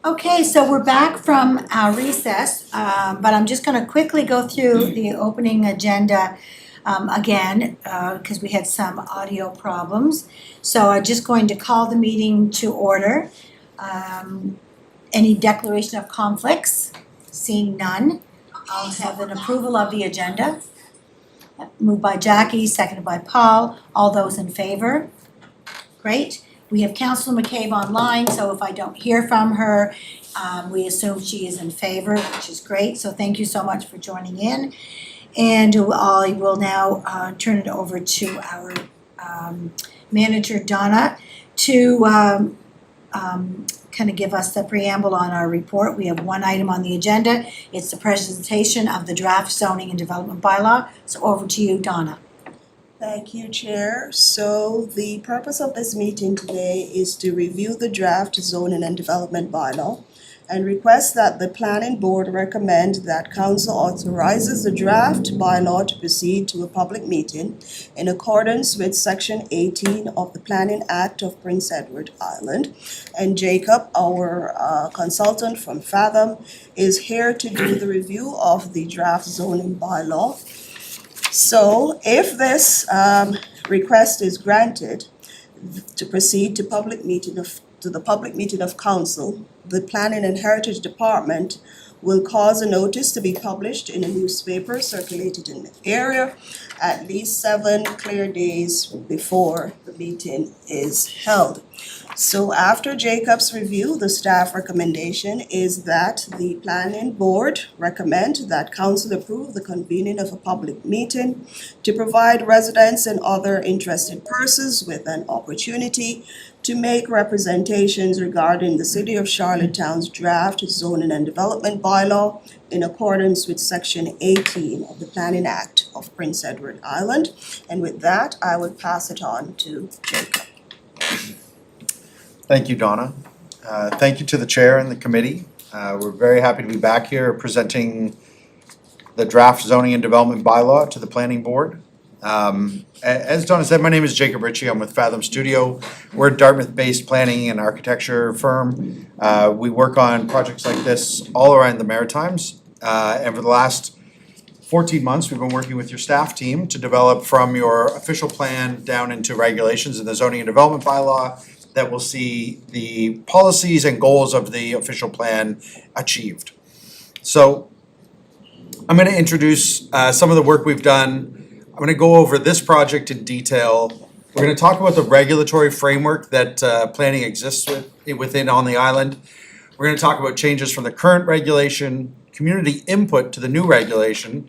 Okay, so we're back from our recess, but I'm just gonna quickly go through the opening agenda again, because we had some audio problems. So I'm just going to call the meeting to order. Any declaration of conflicts? Seeing none, I'll have an approval of the agenda. Moved by Jackie, seconded by Paul. All those in favor? Great. We have Councilor McCabe online, so if I don't hear from her, we assume she is in favor, which is great. So thank you so much for joining in. And I will now turn it over to our manager, Donna, to kind of give us the preamble on our report. We have one item on the agenda. It's the presentation of the draft zoning and development bylaw. So over to you, Donna. Thank you, Chair. So the purpose of this meeting today is to review the draft zoning and development bylaw and request that the planning board recommend that council authorizes the draft bylaw to proceed to a public meeting in accordance with section 18 of the Planning Act of Prince Edward Island. And Jacob, our consultant from Fathom, is here to do the review of the draft zoning bylaw. So if this request is granted to proceed to the public meeting of council, the Planning and Heritage Department will cause a notice to be published in a newspaper circulated in the area at least 7 clear days before the meeting is held. So after Jacob's review, the staff recommendation is that the planning board recommend that council approve the convening of a public meeting to provide residents and other interested persons with an opportunity to make representations regarding the City of Charlottetown's draft zoning and development bylaw in accordance with section 18 of the Planning Act of Prince Edward Island. And with that, I would pass it on to Jacob. Thank you, Donna. Thank you to the chair and the committee. We're very happy to be back here presenting the draft zoning and development bylaw to the planning board. As Donna said, my name is Jacob Ritchie. I'm with Fathom Studio. We're a Dartmouth-based planning and architecture firm. We work on projects like this all around the Maritimes. And for the last 14 months, we've been working with your staff team to develop from your official plan down into regulations in the zoning and development bylaw that will see the policies and goals of the official plan achieved. So I'm going to introduce some of the work we've done. I'm going to go over this project in detail. We're going to talk about the regulatory framework that planning exists within on the island. We're going to talk about changes from the current regulation, community input to the new regulation,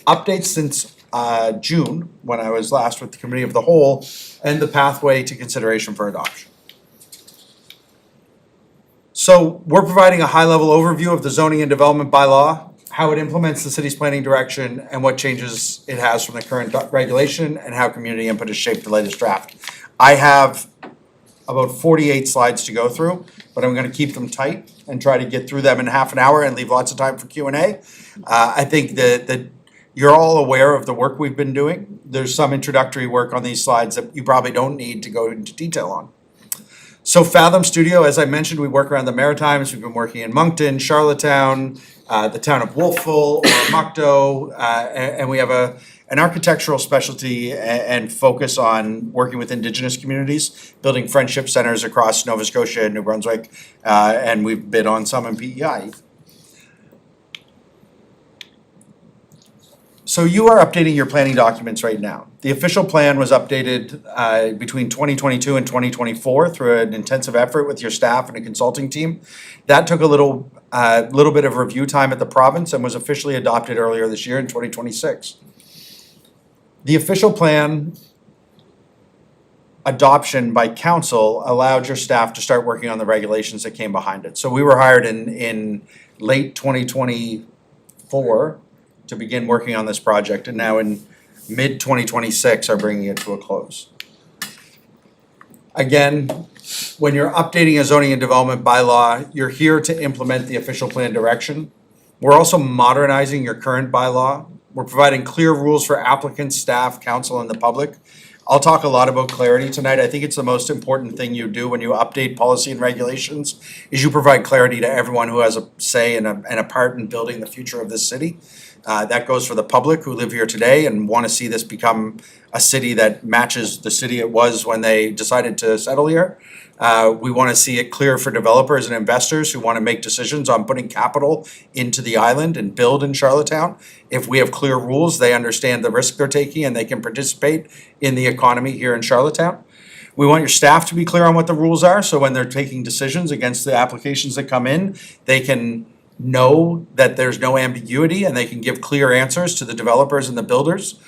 updates since June, when I was last with the committee of the whole, and the pathway to consideration for adoption. So we're providing a high-level overview of the zoning and development bylaw, how it implements the city's planning direction, and what changes it has from the current regulation, and how community input has shaped the latest draft. I have about 48 slides to go through, but I'm going to keep them tight and try to get through them in half an hour and leave lots of time for Q&A. I think that you're all aware of the work we've been doing. There's some introductory work on these slides that you probably don't need to go into detail on. So Fathom Studio, as I mentioned, we work around the Maritimes. We've been working in Moncton, Charlottetown, the town of Wolfville, or Muckdo, and we have an architectural specialty and focus on working with Indigenous communities, building friendship centers across Nova Scotia and New Brunswick, and we've been on some in PEI. So you are updating your planning documents right now. The official plan was updated between 2022 and 2024 through an intensive effort with your staff and a consulting team. That took a little bit of review time at the province and was officially adopted earlier this year in 2026. The official plan adoption by council allowed your staff to start working on the regulations that came behind it. So we were hired in late 2024 to begin working on this project, and now in mid-2026 are bringing it to a close. Again, when you're updating a zoning and development bylaw, you're here to implement the official plan direction. We're also modernizing your current bylaw. We're providing clear rules for applicants, staff, council, and the public. I'll talk a lot about clarity tonight. I think it's the most important thing you do when you update policy and regulations, is you provide clarity to everyone who has a say and a part in building the future of this city. That goes for the public who live here today and want to see this become a city that matches the city it was when they decided to settle here. We want to see it clear for developers and investors who want to make decisions on putting capital into the island and build in Charlottetown. If we have clear rules, they understand the risk they're taking and they can participate in the economy here in Charlottetown. We want your staff to be clear on what the rules are, so when they're taking decisions against the applications that come in, they can know that there's no ambiguity and they can give clear answers to the developers and the builders.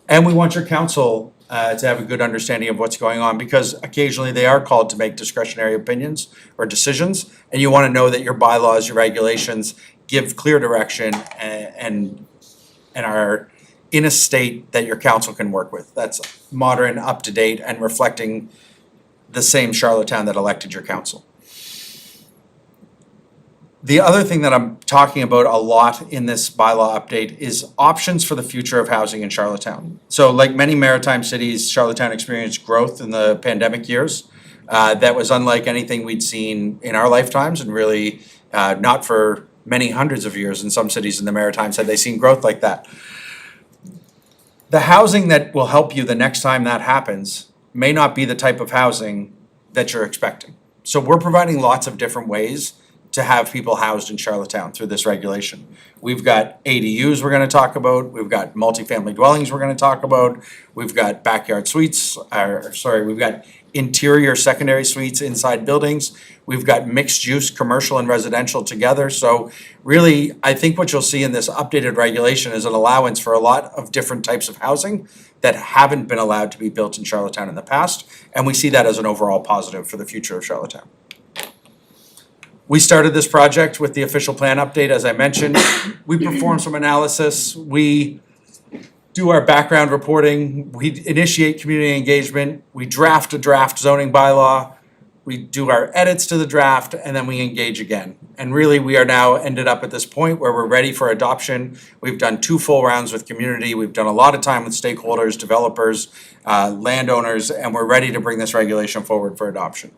And we want your council to have a good understanding of what's going on, because occasionally they are called to make discretionary opinions or decisions, and you want to know that your bylaws, your regulations give clear direction and are in a state that your council can work with. That's modern, up to date, and reflecting the same Charlottetown that elected your council. The other thing that I'm talking about a lot in this bylaw update is options for the future of housing in Charlottetown. So like many maritime cities, Charlottetown experienced growth in the pandemic years. That was unlike anything we'd seen in our lifetimes, and really not for many hundreds of years in some cities in the Maritimes had they seen growth like that. The housing that will help you the next time that happens may not be the type of housing that you're expecting. So we're providing lots of different ways to have people housed in Charlottetown through this regulation. We've got ADUs we're gonna talk about, we've got multifamily dwellings we're gonna talk about, we've got backyard suites, we've got interior secondary suites inside buildings, we've got mixed use commercial and residential together. So really, I think what you'll see in this updated regulation is an allowance for a lot of different types of housing that haven't been allowed to be built in Charlottetown in the past, and we see that as an overall positive for the future of Charlottetown. We started this project with the official plan update, as I mentioned. We perform some analysis, we do our background reporting, we initiate community engagement, we draft a draft zoning bylaw, we do our edits to the draft, and then we engage again. And really, we are now ended up at this point where we're ready for adoption. We've done 2 full rounds with community, we've done a lot of time with stakeholders, developers, landowners, and we're ready to bring this regulation forward for adoption.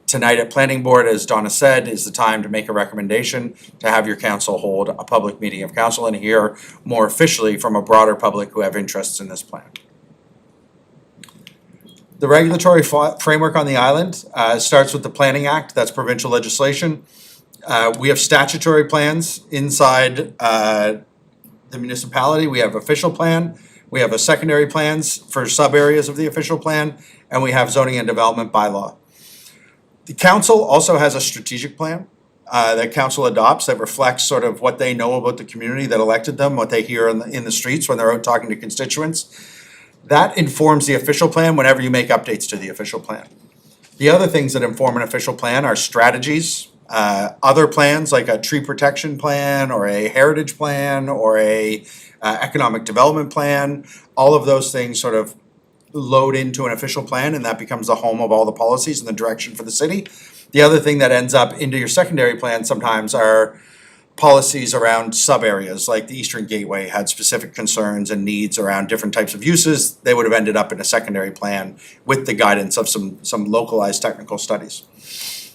Tonight at Planning Board, as Donna said, is the time to make a recommendation to have your council hold a public meeting of council and hear more officially from a broader public who have interests in this plan. The regulatory framework on the island starts with the Planning Act, that's provincial legislation. We have statutory plans inside the municipality, we have official plan, we have a secondary plans for sub areas of the official plan, and we have zoning and development bylaw. The council also has a strategic plan that council adopts that reflects sort of what they know about the community that elected them, what they hear in the streets when they're out talking to constituents. That informs the official plan whenever you make updates to the official plan. The other things that inform an official plan are strategies, other plans like a tree protection plan or a heritage plan or a economic development plan. All of those things sort of load into an official plan, and that becomes the home of all the policies and the direction for the city. The other thing that ends up into your secondary plan sometimes are policies around sub areas, like the Eastern Gateway had specific concerns and needs around different types of uses. They would have ended up in a secondary plan with the guidance of some localized technical studies.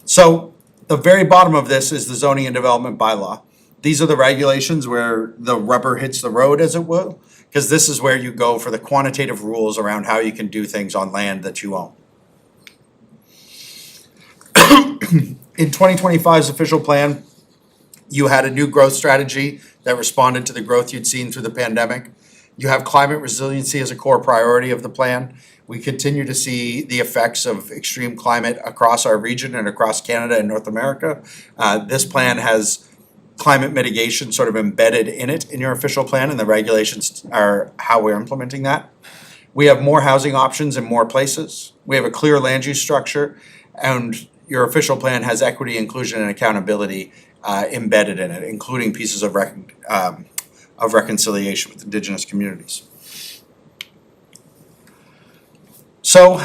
So the very bottom of this is the zoning and development bylaw. These are the regulations where the rubber hits the road, as it will, because this is where you go for the quantitative rules around how you can do things on land that you own. In 2025's official plan, you had a new growth strategy that responded to the growth you'd seen through the pandemic. You have climate resiliency as a core priority of the plan. We continue to see the effects of extreme climate across our region and across Canada and North America. This plan has climate mitigation sort of embedded in it in your official plan, and the regulations are how we're implementing that. We have more housing options in more places. We have a clear land use structure, and your official plan has equity, inclusion, and accountability embedded in it, including pieces of reconciliation with Indigenous communities. So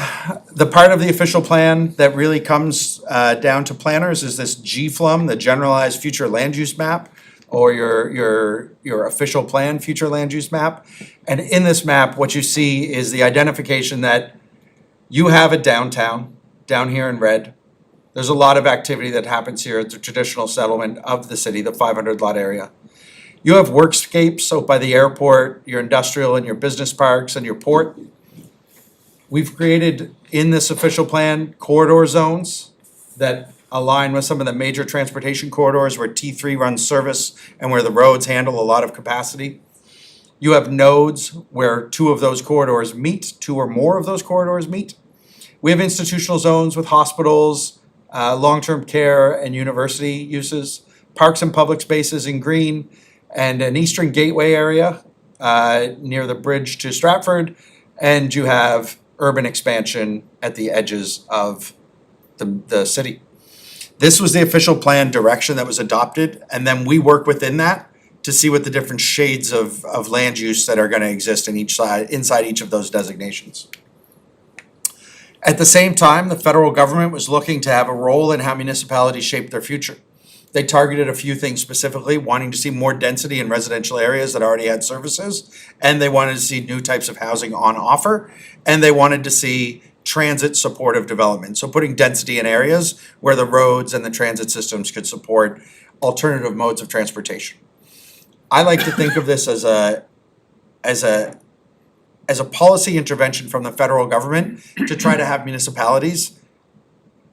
the part of the official plan that really comes down to planners is this GFLUM, the Generalized Future Land Use Map. or your official plan, future land use map. And in this map, what you see is the identification that you have a downtown, down here in red. There's a lot of activity that happens here at the traditional settlement of the city, the 500 lot area. You have workscapes, so by the airport, your industrial and your business parks and your port. We've created in this official plan corridor zones that align with some of the major transportation corridors where T3 runs service and where the roads handle a lot of capacity. You have nodes where two of those corridors meet, two or more of those corridors meet. We have institutional zones with hospitals, long-term care and university uses, parks and public spaces in green, and an eastern gateway area near the bridge to Stratford. And you have urban expansion at the edges of the city. This was the official plan direction that was adopted, and then we work within that to see what the different shades of land use that are gonna exist in inside each of those designations. At the same time, the federal government was looking to have a role in how municipalities shape their future. They targeted a few things specifically, wanting to see more density in residential areas that already had services, and they wanted to see new types of housing on offer, and they wanted to see transit supportive development, so putting density in areas where the roads and the transit systems could support alternative modes of transportation. I like to think of this as a policy intervention from the federal government to try to have municipalities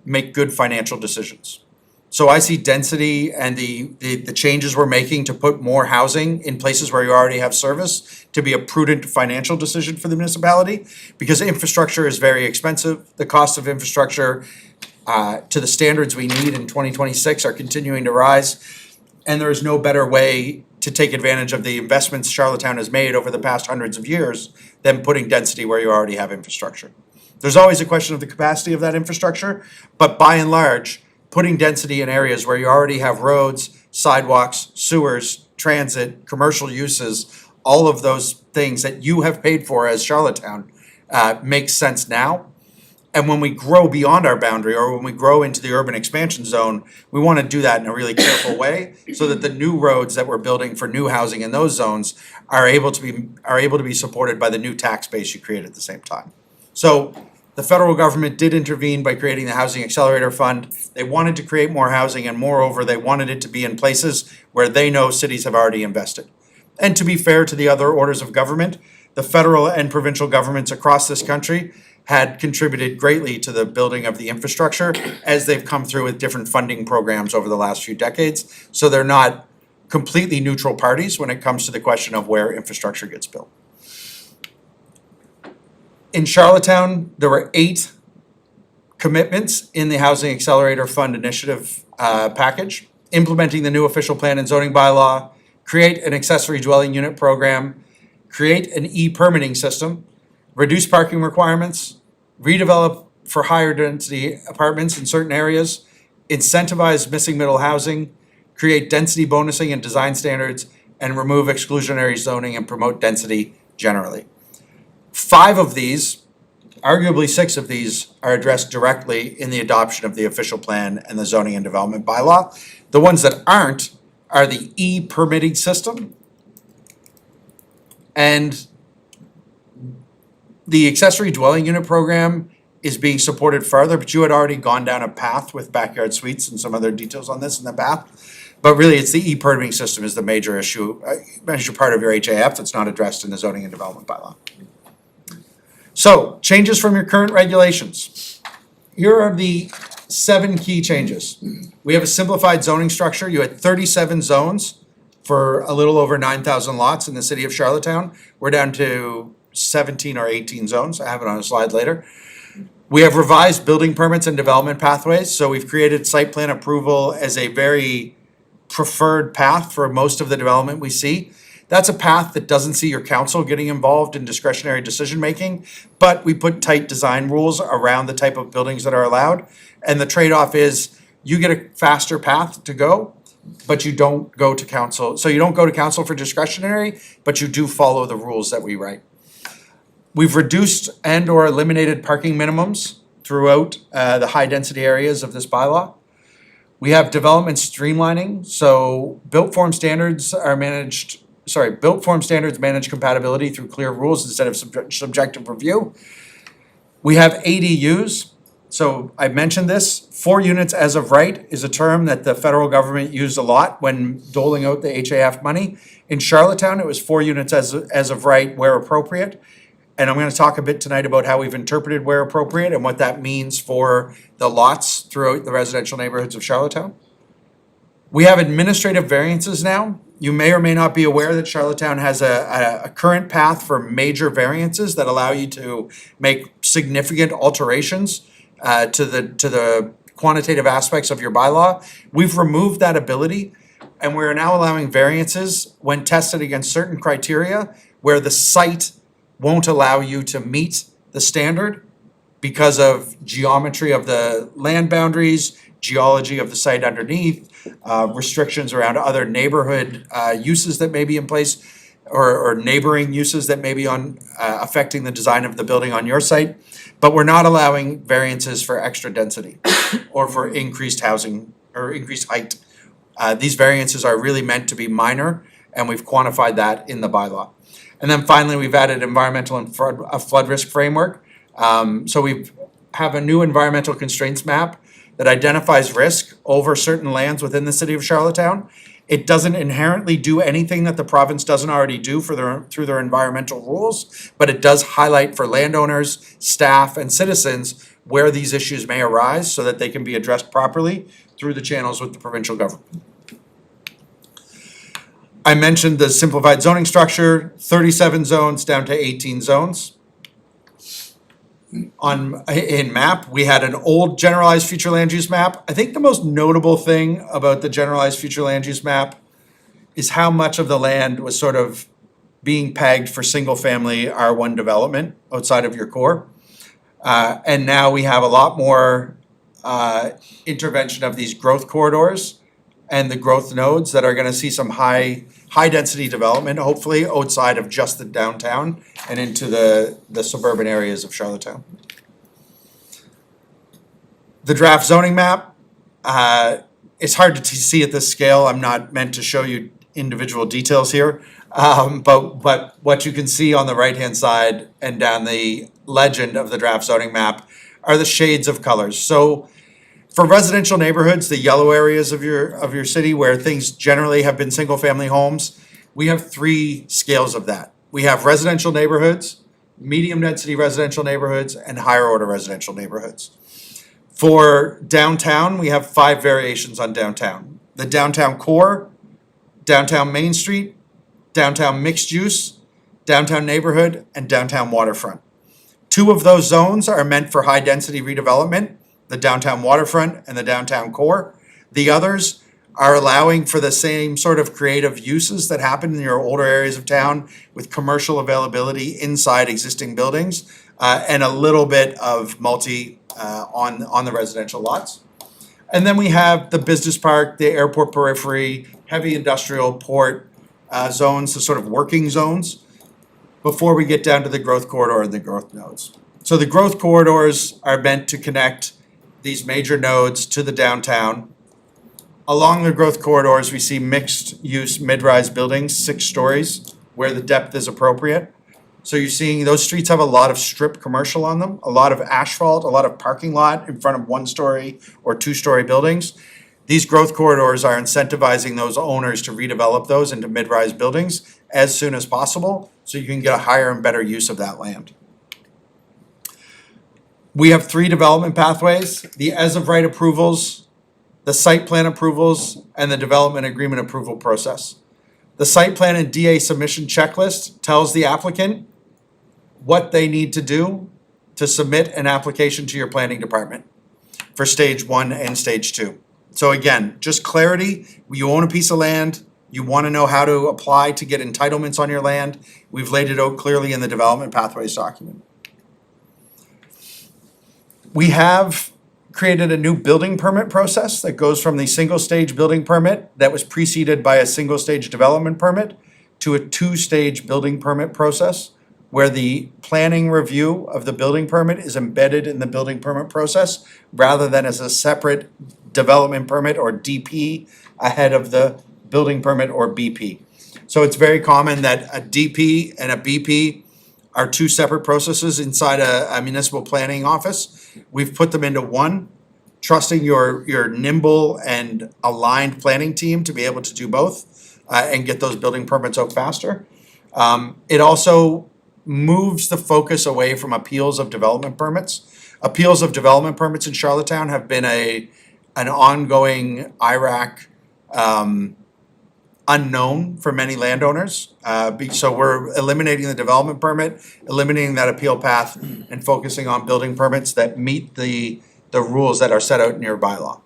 make good financial decisions. So I see density and the changes we're making to put more housing in places where you already have service to be a prudent financial decision for the municipality, because infrastructure is very expensive. The cost of infrastructure to the standards we need in 2026 are continuing to rise. And there is no better way to take advantage of the investments Charlottetown has made over the past hundreds of years than putting density where you already have infrastructure. There's always a question of the capacity of that infrastructure, but by and large, putting density in areas where you already have roads, sidewalks, sewers, transit, commercial uses, all of those things that you have paid for as Charlottetown makes sense now. And when we grow beyond our boundary, or when we grow into the urban expansion zone, we want to do that in a really careful way so that the new roads that we're building for new housing in those zones are able to be supported by the new tax base you create at the same time. So the federal government did intervene by creating the Housing Accelerator Fund. They wanted to create more housing, and moreover, they wanted it to be in places where they know cities have already invested. And to be fair to the other orders of government, the federal and provincial governments across this country had contributed greatly to the building of the infrastructure as they've come through with different funding programs over the last few decades. So they're not completely neutral parties when it comes to the question of where infrastructure gets built. In Charlottetown, there were 8 commitments in the Housing Accelerator Fund initiative package: implementing the new official plan and zoning bylaw, create an accessory dwelling unit program, create an e-permitting system, reduce parking requirements, redevelop for higher density apartments in certain areas, incentivize missing middle housing, create density bonusing and design standards, and remove exclusionary zoning and promote density generally. 5 of these, arguably 6 of these, are addressed directly in the adoption of the official plan and the zoning and development bylaw. The ones that aren't are the e-permitting system and the accessory dwelling unit program is being supported further, but you had already gone down a path with backyard suites and some other details on this in the path. But really, it's the e-permitting system is the major issue, major part of your HAF that's not addressed in the zoning and development bylaw. So, changes from your current regulations. Here are the 7 key changes. We have a simplified zoning structure. You had 37 zones for a little over 9,000 lots in the city of Charlottetown. We're down to 17 or 18 zones. I have it on a slide later. We have revised building permits and development pathways. So we've created site plan approval as a very preferred path for most of the development we see. That's a path that doesn't see your council getting involved in discretionary decision making, but we put tight design rules around the type of buildings that are allowed. And the trade-off is you get a faster path to go, but you don't go to council. So you don't go to council for discretionary, but you do follow the rules that we write. We've reduced and or eliminated parking minimums throughout the high density areas of this bylaw. We have development streamlining, so built form standards manage compatibility through clear rules instead of subjective review. We have ADUs, so I mentioned this, 4 units as of right is a term that the federal government used a lot when doling out the HAF money. In Charlottetown, it was 4 units as of right where appropriate. And I'm gonna talk a bit tonight about how we've interpreted where appropriate and what that means for the lots throughout the residential neighborhoods of Charlottetown. We have administrative variances now. You may or may not be aware that Charlottetown has a current path for major variances that allow you to make significant alterations to the quantitative aspects of your bylaw. We've removed that ability, and we're now allowing variances when tested against certain criteria where the site won't allow you to meet the standard because of geometry of the land boundaries, geology of the site underneath, restrictions around other neighborhood uses that may be in place, or neighboring uses that may be affecting the design of the building on your site. But we're not allowing variances for extra density or for increased housing or increased height. These variances are really meant to be minor, and we've quantified that in the bylaw. And then finally, we've added environmental and flood risk framework. So we have a new environmental constraints map that identifies risk over certain lands within the city of Charlottetown. It doesn't inherently do anything that the province doesn't already do through their environmental rules, but it does highlight for landowners, staff, and citizens where these issues may arise so that they can be addressed properly through the channels with the provincial government. I mentioned the simplified zoning structure, 37 zones down to 18 zones. In map, we had an old generalized future land use map. I think the most notable thing about the generalized future land use map is how much of the land was sort of being pegged for single family R1 development outside of your core. And now we have a lot more intervention of these growth corridors and the growth nodes that are gonna see some high density development, hopefully outside of just the downtown and into the suburban areas of Charlottetown. The draft zoning map, it's hard to see at this scale. I'm not meant to show you individual details here. But what you can see on the right-hand side and down the legend of the draft zoning map are the shades of colors. So for residential neighborhoods, the yellow areas of your city where things generally have been single-family homes, we have 3 scales of that. We have residential neighborhoods, medium-density residential neighborhoods, and higher-order residential neighborhoods. For downtown, we have 5 variations on downtown. The downtown core, downtown Main Street, downtown mixed use, downtown neighborhood, and downtown waterfront. 2 of those zones are meant for high-density redevelopment, the downtown waterfront and the downtown core. The others are allowing for the same sort of creative uses that happen in your older areas of town with commercial availability inside existing buildings, and a little bit of multi on the residential lots. And then we have the business park, the airport periphery, heavy industrial port zones, the sort of working zones, before we get down to the growth corridor and the growth nodes. So the growth corridors are meant to connect these major nodes to the downtown. Along the growth corridors, we see mixed use mid-rise buildings, 6 stories, where the depth is appropriate. So you're seeing those streets have a lot of strip commercial on them, a lot of asphalt, a lot of parking lot in front of 1-story or 2-story buildings. These growth corridors are incentivizing those owners to redevelop those into mid-rise buildings as soon as possible, so you can get a higher and better use of that land. We have 3 development pathways: the as of right approvals, the site plan approvals, and the development agreement approval process. The site plan and DA submission checklist tells the applicant what they need to do to submit an application to your planning department for stage 1 and stage 2. So again, just clarity, you own a piece of land, you wanna know how to apply to get entitlements on your land, we've laid it out clearly in the development pathways document. We have created a new building permit process that goes from the single-stage building permit that was preceded by a single-stage development permit to a 2-stage building permit process, where the planning review of the building permit is embedded in the building permit process rather than as a separate development permit or DP ahead of the building permit or BP. So it's very common that a DP and a BP are two separate processes inside a municipal planning office. We've put them into one, trusting your nimble and aligned planning team to be able to do both and get those building permits out faster. It also moves the focus away from appeals of development permits. Appeals of development permits in Charlottetown have been an ongoing IRAC unknown for many landowners. So we're eliminating the development permit, eliminating that appeal path, and focusing on building permits that meet the rules that are set out in your bylaw.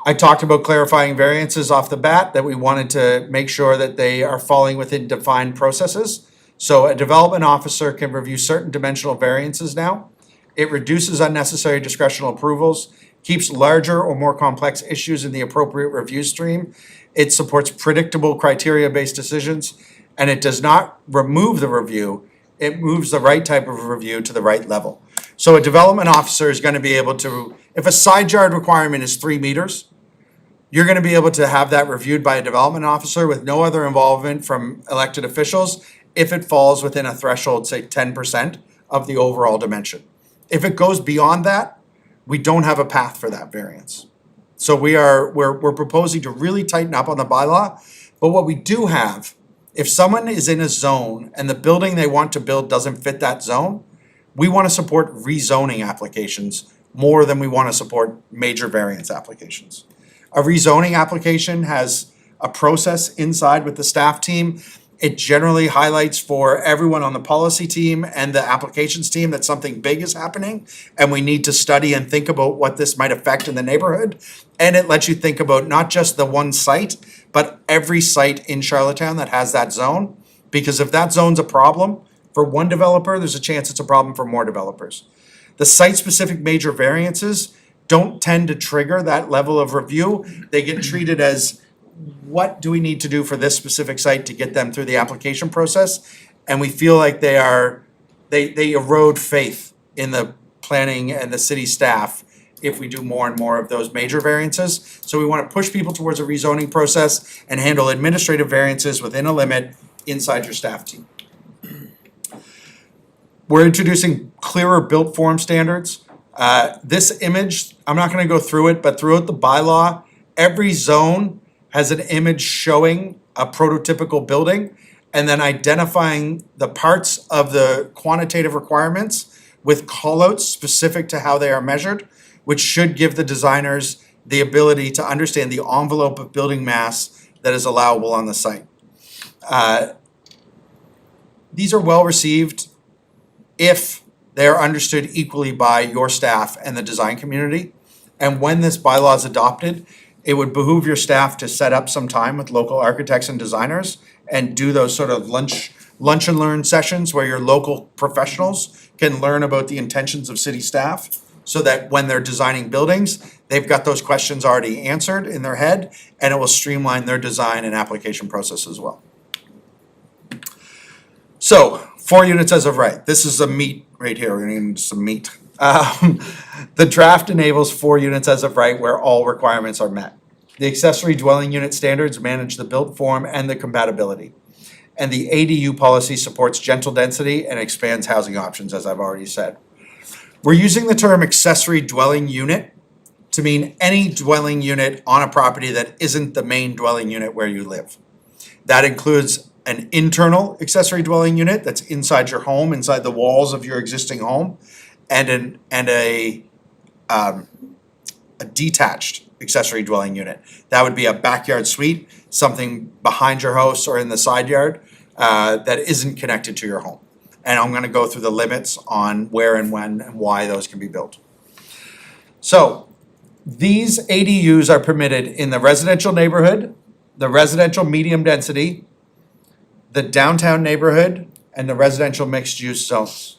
I talked about clarifying variances off the bat, that we wanted to make sure that they are falling within defined processes. So a development officer can review certain dimensional variances now. It reduces unnecessary discretional approvals, keeps larger or more complex issues in the appropriate review stream. It supports predictable criteria-based decisions, and it does not remove the review. It moves the right type of review to the right level. So a development officer is gonna be able to, if a side yard requirement is 3 meters, you're gonna be able to have that reviewed by a development officer with no other involvement from elected officials if it falls within a threshold, say 10% of the overall dimension. If it goes beyond that, we don't have a path for that variance. So we're proposing to really tighten up on the bylaw, but what we do have, if someone is in a zone and the building they want to build doesn't fit that zone, we wanna support rezoning applications more than we wanna support major variance applications. A rezoning application has a process inside with the staff team. It generally highlights for everyone on the policy team and the applications team that something big is happening, and we need to study and think about what this might affect in the neighborhood. And it lets you think about not just the one site, but every site in Charlottetown that has that zone. Because if that zone's a problem for one developer, there's a chance it's a problem for more developers. The site-specific major variances don't tend to trigger that level of review. They get treated as, what do we need to do for this specific site to get them through the application process? And we feel like they erode faith in the planning and the city staff if we do more and more of those major variances. So we wanna push people towards a rezoning process and handle administrative variances within a limit inside your staff team. We're introducing clearer built form standards. This image, I'm not gonna go through it, but throughout the bylaw, every zone has an image showing a prototypical building and then identifying the parts of the quantitative requirements with callouts specific to how they are measured, which should give the designers the ability to understand the envelope of building mass that is allowable on the site. These are well received if they are understood equally by your staff and the design community. And when this bylaw is adopted, it would behoove your staff to set up some time with local architects and designers and do those sort of lunch and learn sessions where your local professionals can learn about the intentions of city staff, so that when they're designing buildings, they've got those questions already answered in their head, and it will streamline their design and application process as well. So, 4 units as of right. This is a meat right here. We're gonna need some meat. The draft enables 4 units as of right where all requirements are met. The accessory dwelling unit standards manage the built form and the compatibility. And the ADU policy supports gentle density and expands housing options, as I've already said. We're using the term accessory dwelling unit to mean any dwelling unit on a property that isn't the main dwelling unit where you live. That includes an internal accessory dwelling unit that's inside your home, inside the walls of your existing home, and a detached accessory dwelling unit. That would be a backyard suite, something behind your house or in the side yard that isn't connected to your home. And I'm gonna go through the limits on where and when and why those can be built. So, these ADUs are permitted in the residential neighborhood, the residential medium density, the downtown neighborhood, and the residential mixed-use zones.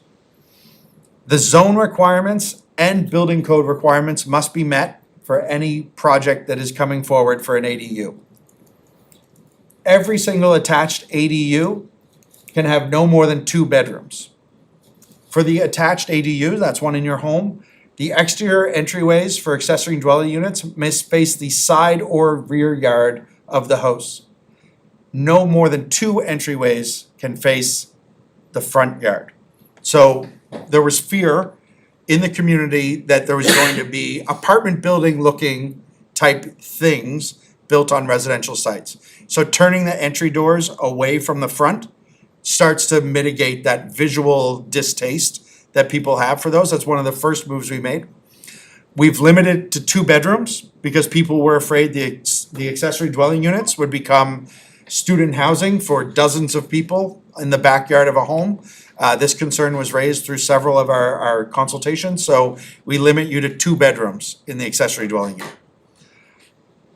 The zone requirements and building code requirements must be met for any project that is coming forward for an ADU. Every single attached ADU can have no more than 2 bedrooms. For the attached ADU, that's one in your home, The exterior entryways for accessory dwelling units must face the side or rear yard of the house. No more than 2 entryways can face the front yard. So there was fear in the community that there was going to be apartment building looking type things built on residential sites. So turning the entry doors away from the front starts to mitigate that visual distaste that people have for those. That's one of the first moves we made. We've limited to 2 bedrooms because people were afraid the accessory dwelling units would become student housing for dozens of people in the backyard of a home. This concern was raised through several of our consultations, so we limit you to 2 bedrooms in the accessory dwelling unit.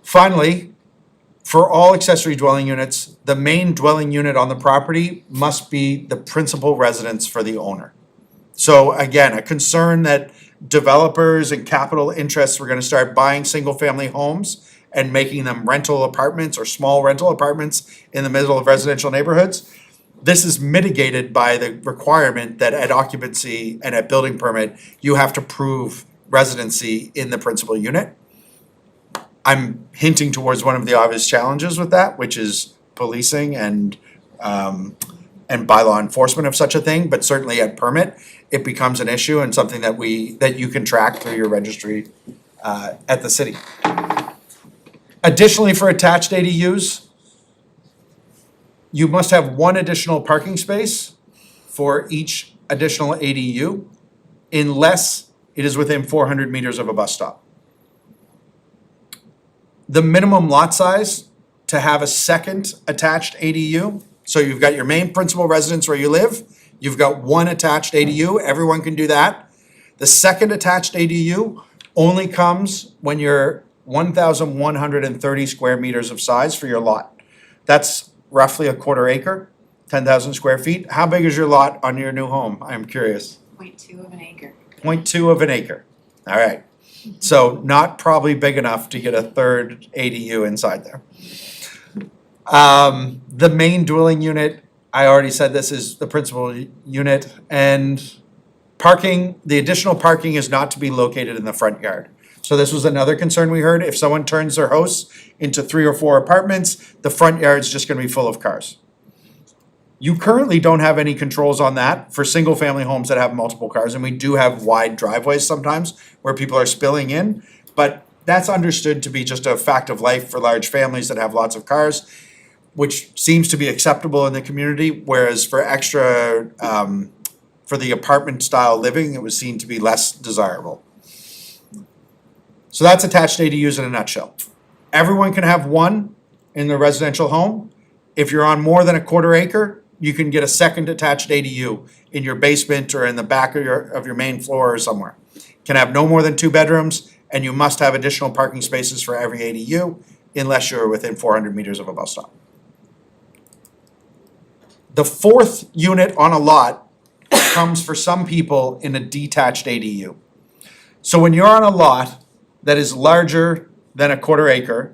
Finally, for all accessory dwelling units, the main dwelling unit on the property must be the principal residence for the owner. So again, a concern that developers and capital interests were gonna start buying single-family homes and making them rental apartments or small rental apartments in the middle of residential neighborhoods. This is mitigated by the requirement that at occupancy and at building permit, you have to prove residency in the principal unit. I'm hinting towards one of the obvious challenges with that, which is policing and bylaw enforcement of such a thing, but certainly at permit, it becomes an issue and something that you can track through your registry at the city. Additionally, for attached ADUs, you must have 1 additional parking space for each additional ADU unless it is within 400 meters of a bus stop. The minimum lot size to have a second attached ADU, so you've got your main principal residence where you live, you've got 1 attached ADU, everyone can do that. The second attached ADU only comes when you're 1,130 square meters of size for your lot. That's roughly a quarter acre, 10,000 square feet. How big is your lot on your new home? I'm curious. 0.2 of an acre. 0.2 of an acre. All right. So not probably big enough to get a third ADU inside there. The main dwelling unit, I already said this is the principal unit, and parking, the additional parking is not to be located in the front yard. So this was another concern we heard. If someone turns their house into 3 or 4 apartments, the front yard's just gonna be full of cars. You currently don't have any controls on that for single-family homes that have multiple cars, and we do have wide driveways sometimes where people are spilling in, but that's understood to be just a fact of life for large families that have lots of cars, which seems to be acceptable in the community, whereas for extra, for the apartment-style living, it was seen to be less desirable. So that's attached ADUs in a nutshell. Everyone can have 1 in their residential home. If you're on more than a quarter acre, you can get a second attached ADU in your basement or in the back of your main floor or somewhere. Can have no more than 2 bedrooms, and you must have additional parking spaces for every ADU unless you're within 400 meters of a bus stop. The 4th unit on a lot comes for some people in a detached ADU. So when you're on a lot that is larger than a quarter acre,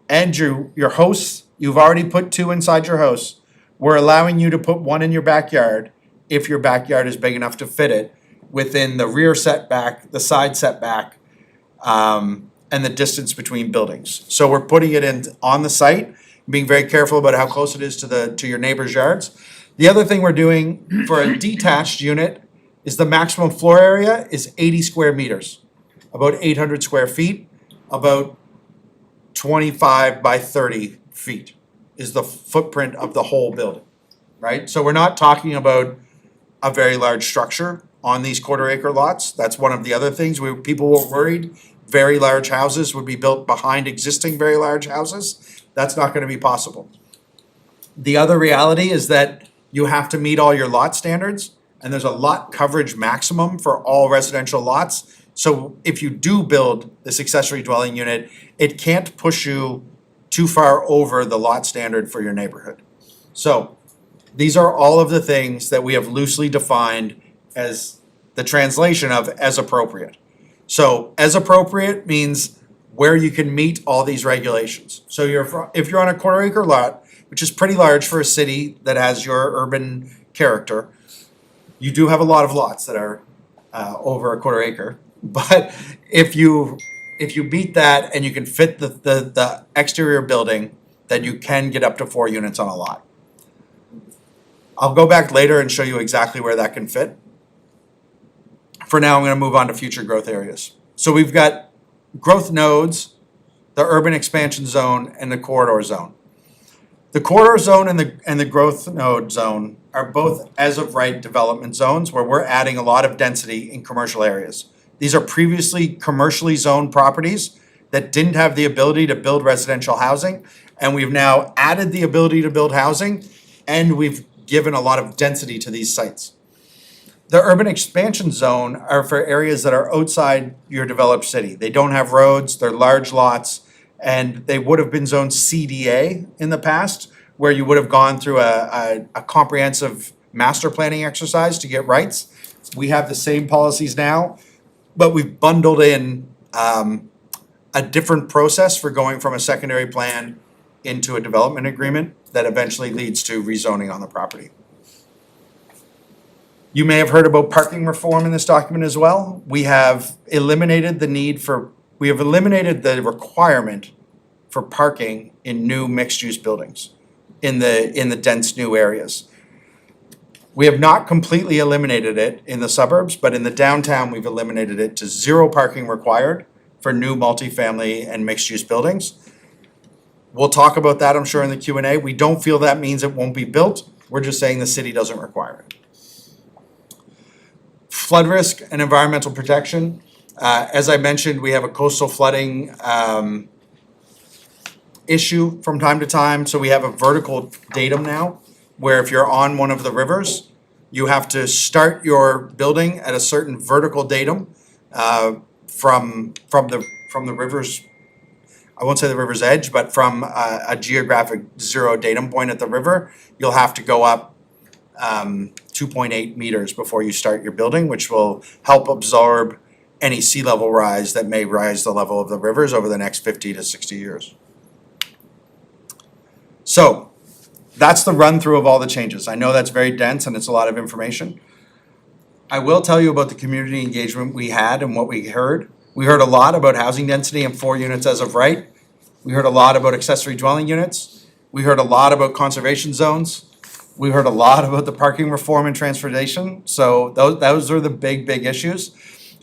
and your house, you've already put 2 inside your house, we're allowing you to put 1 in your backyard if your backyard is big enough to fit it within the rear setback, the side setback, and the distance between buildings. So we're putting it in on the site, being very careful about how close it is to your neighbor's yards. The other thing we're doing for a detached unit is the maximum floor area is 80 square meters, about 800 square feet, about 25 by 30 feet is the footprint of the whole building, right? So we're not talking about a very large structure on these quarter acre lots. That's one of the other things. People were worried very large houses would be built behind existing very large houses. That's not gonna be possible. The other reality is that you have to meet all your lot standards, and there's a lot coverage maximum for all residential lots. So if you do build this accessory dwelling unit, it can't push you too far over the lot standard for your neighborhood. So these are all of the things that we have loosely defined as the translation of as appropriate. So as appropriate means where you can meet all these regulations. So if you're on a quarter acre lot, which is pretty large for a city that has your urban character, you do have a lot of lots that are over a quarter acre. But if you meet that and you can fit the exterior building, then you can get up to 4 units on a lot. I'll go back later and show you exactly where that can fit. For now, I'm gonna move on to future growth areas. So we've got growth nodes, the urban expansion zone, and the corridor zone. The corridor zone and the growth node zone are both as of right development zones where we're adding a lot of density in commercial areas. These are previously commercially zoned properties that didn't have the ability to build residential housing, and we've now added the ability to build housing, and we've given a lot of density to these sites. The urban expansion zone are for areas that are outside your developed city. They don't have roads, they're large lots, and they would have been zoned CDA in the past, where you would have gone through a comprehensive master planning exercise to get rights. We have the same policies now, but we've bundled in a different process for going from a secondary plan into a development agreement that eventually leads to rezoning on the property. You may have heard about parking reform in this document as well. We have eliminated the requirement for parking in new mixed-use buildings in the dense new areas. We have not completely eliminated it in the suburbs, but in the downtown, we've eliminated it to 0 parking required for new multifamily and mixed-use buildings. We'll talk about that, I'm sure, in the Q&A. We don't feel that means it won't be built. We're just saying the city doesn't require it. Flood risk and environmental protection. As I mentioned, we have a coastal flooding issue from time to time. So we have a vertical datum now, where if you're on one of the rivers, you have to start your building at a certain vertical datum from the river's, I won't say the river's edge, but from a geographic 0 datum point at the river, you'll have to go up 2.8 meters before you start your building, which will help absorb any sea level rise that may rise the level of the rivers over the next 50 to 60 years. So that's the run through of all the changes. I know that's very dense and it's a lot of information. I will tell you about the community engagement we had and what we heard. We heard a lot about housing density and 4 units as of right. We heard a lot about accessory dwelling units. We heard a lot about conservation zones. We heard a lot about the parking reform and transportation. So those are the big issues.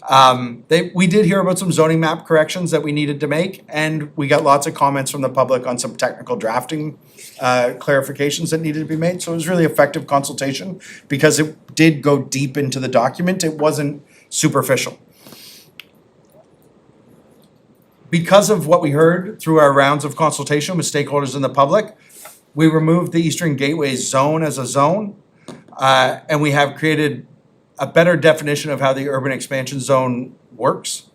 We did hear about some zoning map corrections that we needed to make, and we got lots of comments from the public on some technical drafting clarifications that needed to be made. So it was really effective consultation because it did go deep into the document. It wasn't superficial. Because of what we heard through our rounds of consultation with stakeholders in the public, we removed the Eastern Gateway zone as a zone, and we have created a better definition of how the urban expansion zone works.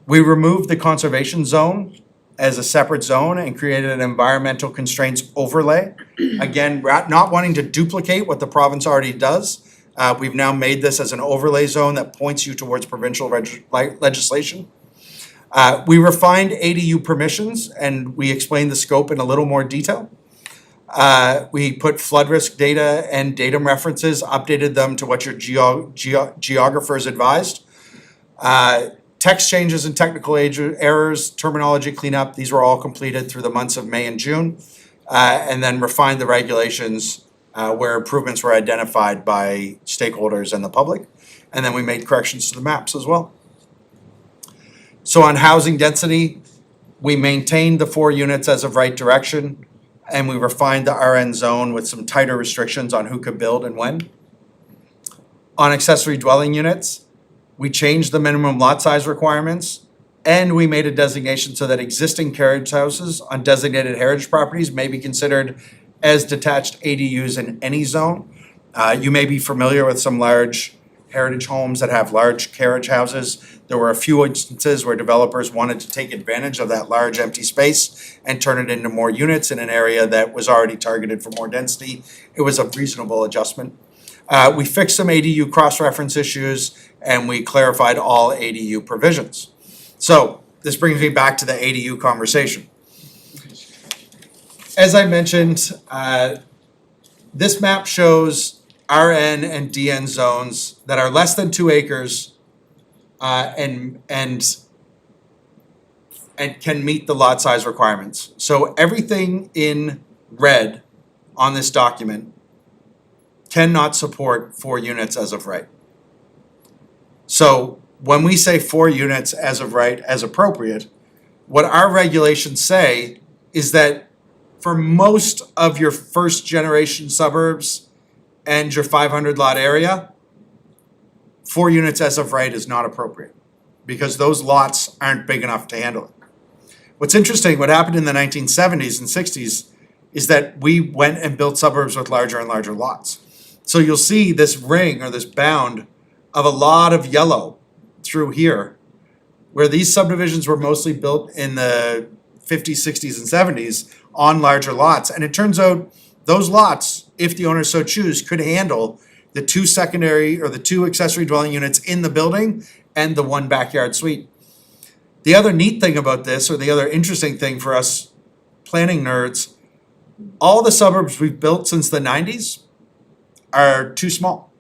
We removed the conservation zone as a separate zone and created an environmental constraints overlay. Again, not wanting to duplicate what the province already does, we've now made this as an overlay zone that points you towards provincial legislation. We refined ADU permissions and we explained the scope in a little more detail. We put flood risk data and datum references, updated them to what your geographers advised. Text changes and technical errors, terminology cleanup, these were all completed through the months of May and June. And then refined the regulations where improvements were identified by stakeholders and the public. And then we made corrections to the maps as well. So on housing density, we maintained the 4 units as of right direction, and we refined the RN zone with some tighter restrictions on who could build and when. On accessory dwelling units, we changed the minimum lot size requirements, and we made a designation so that existing carriage houses on designated heritage properties may be considered as detached ADUs in any zone. You may be familiar with some large heritage homes that have large carriage houses. There were a few instances where developers wanted to take advantage of that large empty space and turn it into more units in an area that was already targeted for more density. It was a reasonable adjustment. We fixed some ADU cross-reference issues and we clarified all ADU provisions. So this brings me back to the ADU conversation. As I mentioned, this map shows RN and DN zones that are less than 2 acres and can meet the lot size requirements. So everything in red on this document cannot support 4 units as of right. So when we say 4 units as of right as appropriate, what our regulations say is that for most of your first generation suburbs and your 500 lot area, 4 units as of right is not appropriate because those lots aren't big enough to handle it. What's interesting, what happened in the 1970s and 60s is that we went and built suburbs with larger and larger lots. So you'll see this ring or this bound of a lot of yellow through here, where these subdivisions were mostly built in the 50s, 60s, and 70s on larger lots. And it turns out those lots, if the owners so choose, could handle the 2 secondary or the 2 accessory dwelling units in the building and the 1 backyard suite. The other neat thing about this, or the other interesting thing for us planning nerds, all the suburbs we've built since the 90s are too small.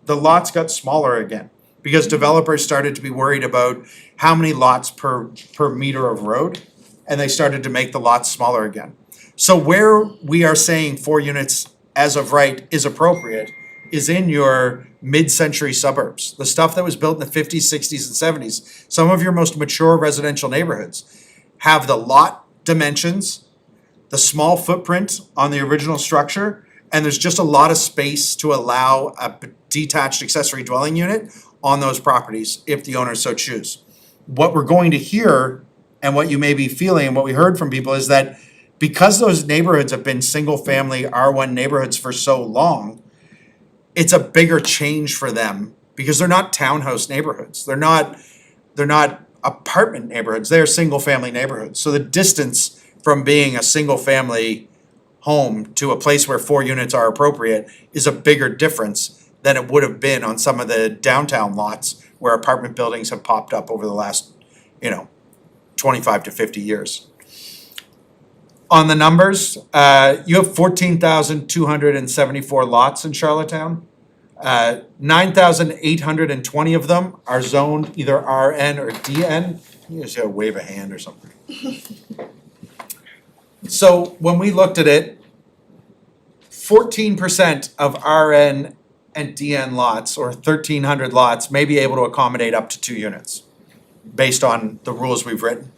The lots got smaller again because developers started to be worried about how many lots per meter of road, and they started to make the lots smaller again. So where we are saying 4 units as of right is appropriate is in your mid-century suburbs, the stuff that was built in the 50s, 60s, and 70s. Some of your most mature residential neighborhoods have the lot dimensions, the small footprint on the original structure, and there's just a lot of space to allow a detached accessory dwelling unit on those properties if the owners so choose. What we're going to hear and what you may be feeling and what we heard from people is that because those neighborhoods have been single-family R1 neighborhoods for so long, it's a bigger change for them because they're not townhouse neighborhoods. They're not apartment neighborhoods. They're single-family neighborhoods. So the distance from being a single-family home to a place where 4 units are appropriate is a bigger difference than it would have been on some of the downtown lots where apartment buildings have popped up over the last, 25 to 50 years. On the numbers, you have 14,274 lots in Charlottetown. 9,820 of them are zoned either RN or DN. You just gotta wave a hand or something. So when we looked at it, 14% of RN and DN lots, or 1,300 lots, may be able to accommodate up to 2 units, based on the rules we've written.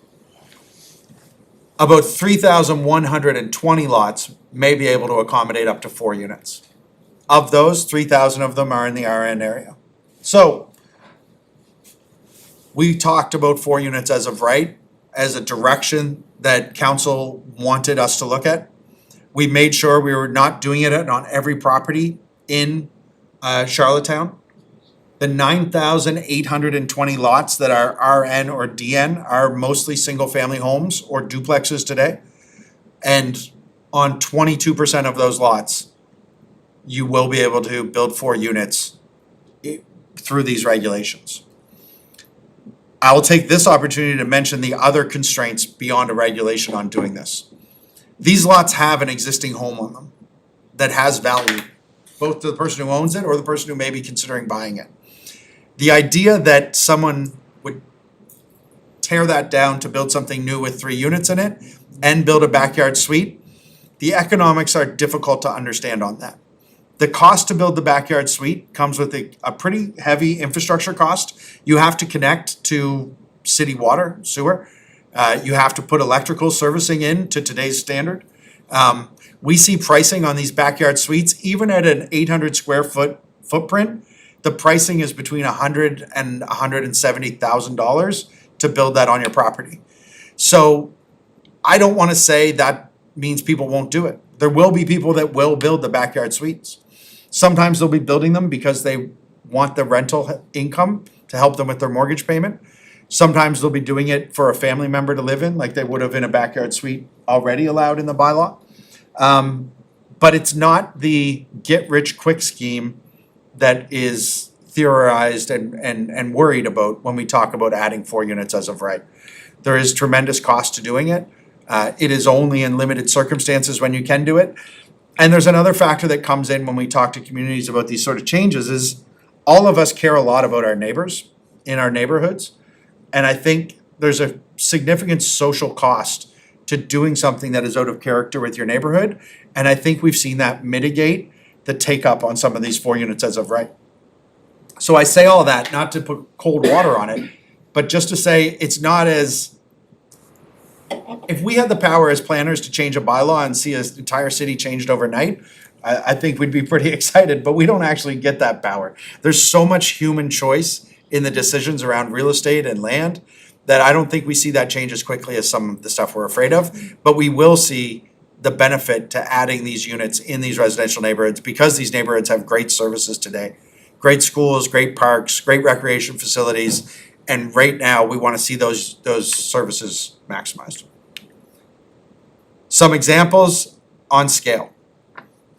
About 3,120 lots may be able to accommodate up to 4 units. Of those, 3,000 of them are in the RN area. So we talked about 4 units as of right, as a direction that council wanted us to look at. We made sure we were not doing it on every property in Charlottetown. The 9,820 lots that are RN or DN are mostly single-family homes or duplexes today. And on 22% of those lots, you will be able to build 4 units through these regulations. I will take this opportunity to mention the other constraints beyond a regulation on doing this. These lots have an existing home on them that has value, both to the person who owns it or the person who may be considering buying it. The idea that someone would tear that down to build something new with 3 units in it and build a backyard suite, the economics are difficult to understand on that. The cost to build the backyard suite comes with a pretty heavy infrastructure cost. You have to connect to city water, sewer. You have to put electrical servicing in to today's standard. We see pricing on these backyard suites, even at an 800 square foot footprint, the pricing is between $100,000 and $170,000 to build that on your property. So I don't want to say that means people won't do it. There will be people that will build the backyard suites. Sometimes they'll be building them because they want the rental income to help them with their mortgage payment. Sometimes they'll be doing it for a family member to live in, like they would have in a backyard suite already allowed in the bylaw. But it's not the get-rich-quick scheme that is theorized and worried about when we talk about adding 4 units as of right. There is tremendous cost to doing it. It is only in limited circumstances when you can do it. And there's another factor that comes in when we talk to communities about these sort of changes is all of us care a lot about our neighbors. in our neighborhoods. And I think there's a significant social cost to doing something that is out of character with your neighborhood. And I think we've seen that mitigate the take up on some of these 4 units as of right. So I say all that not to put cold water on it, but just to say it's not as, if we had the power as planners to change a bylaw and see an entire city changed overnight, I think we'd be pretty excited, but we don't actually get that power. There's so much human choice in the decisions around real estate and land that I don't think we see that change as quickly as some of the stuff we're afraid of. But we will see the benefit to adding these units in these residential neighborhoods because these neighborhoods have great services today. Great schools, great parks, great recreation facilities, and right now we want to see those services maximized. Some examples on scale.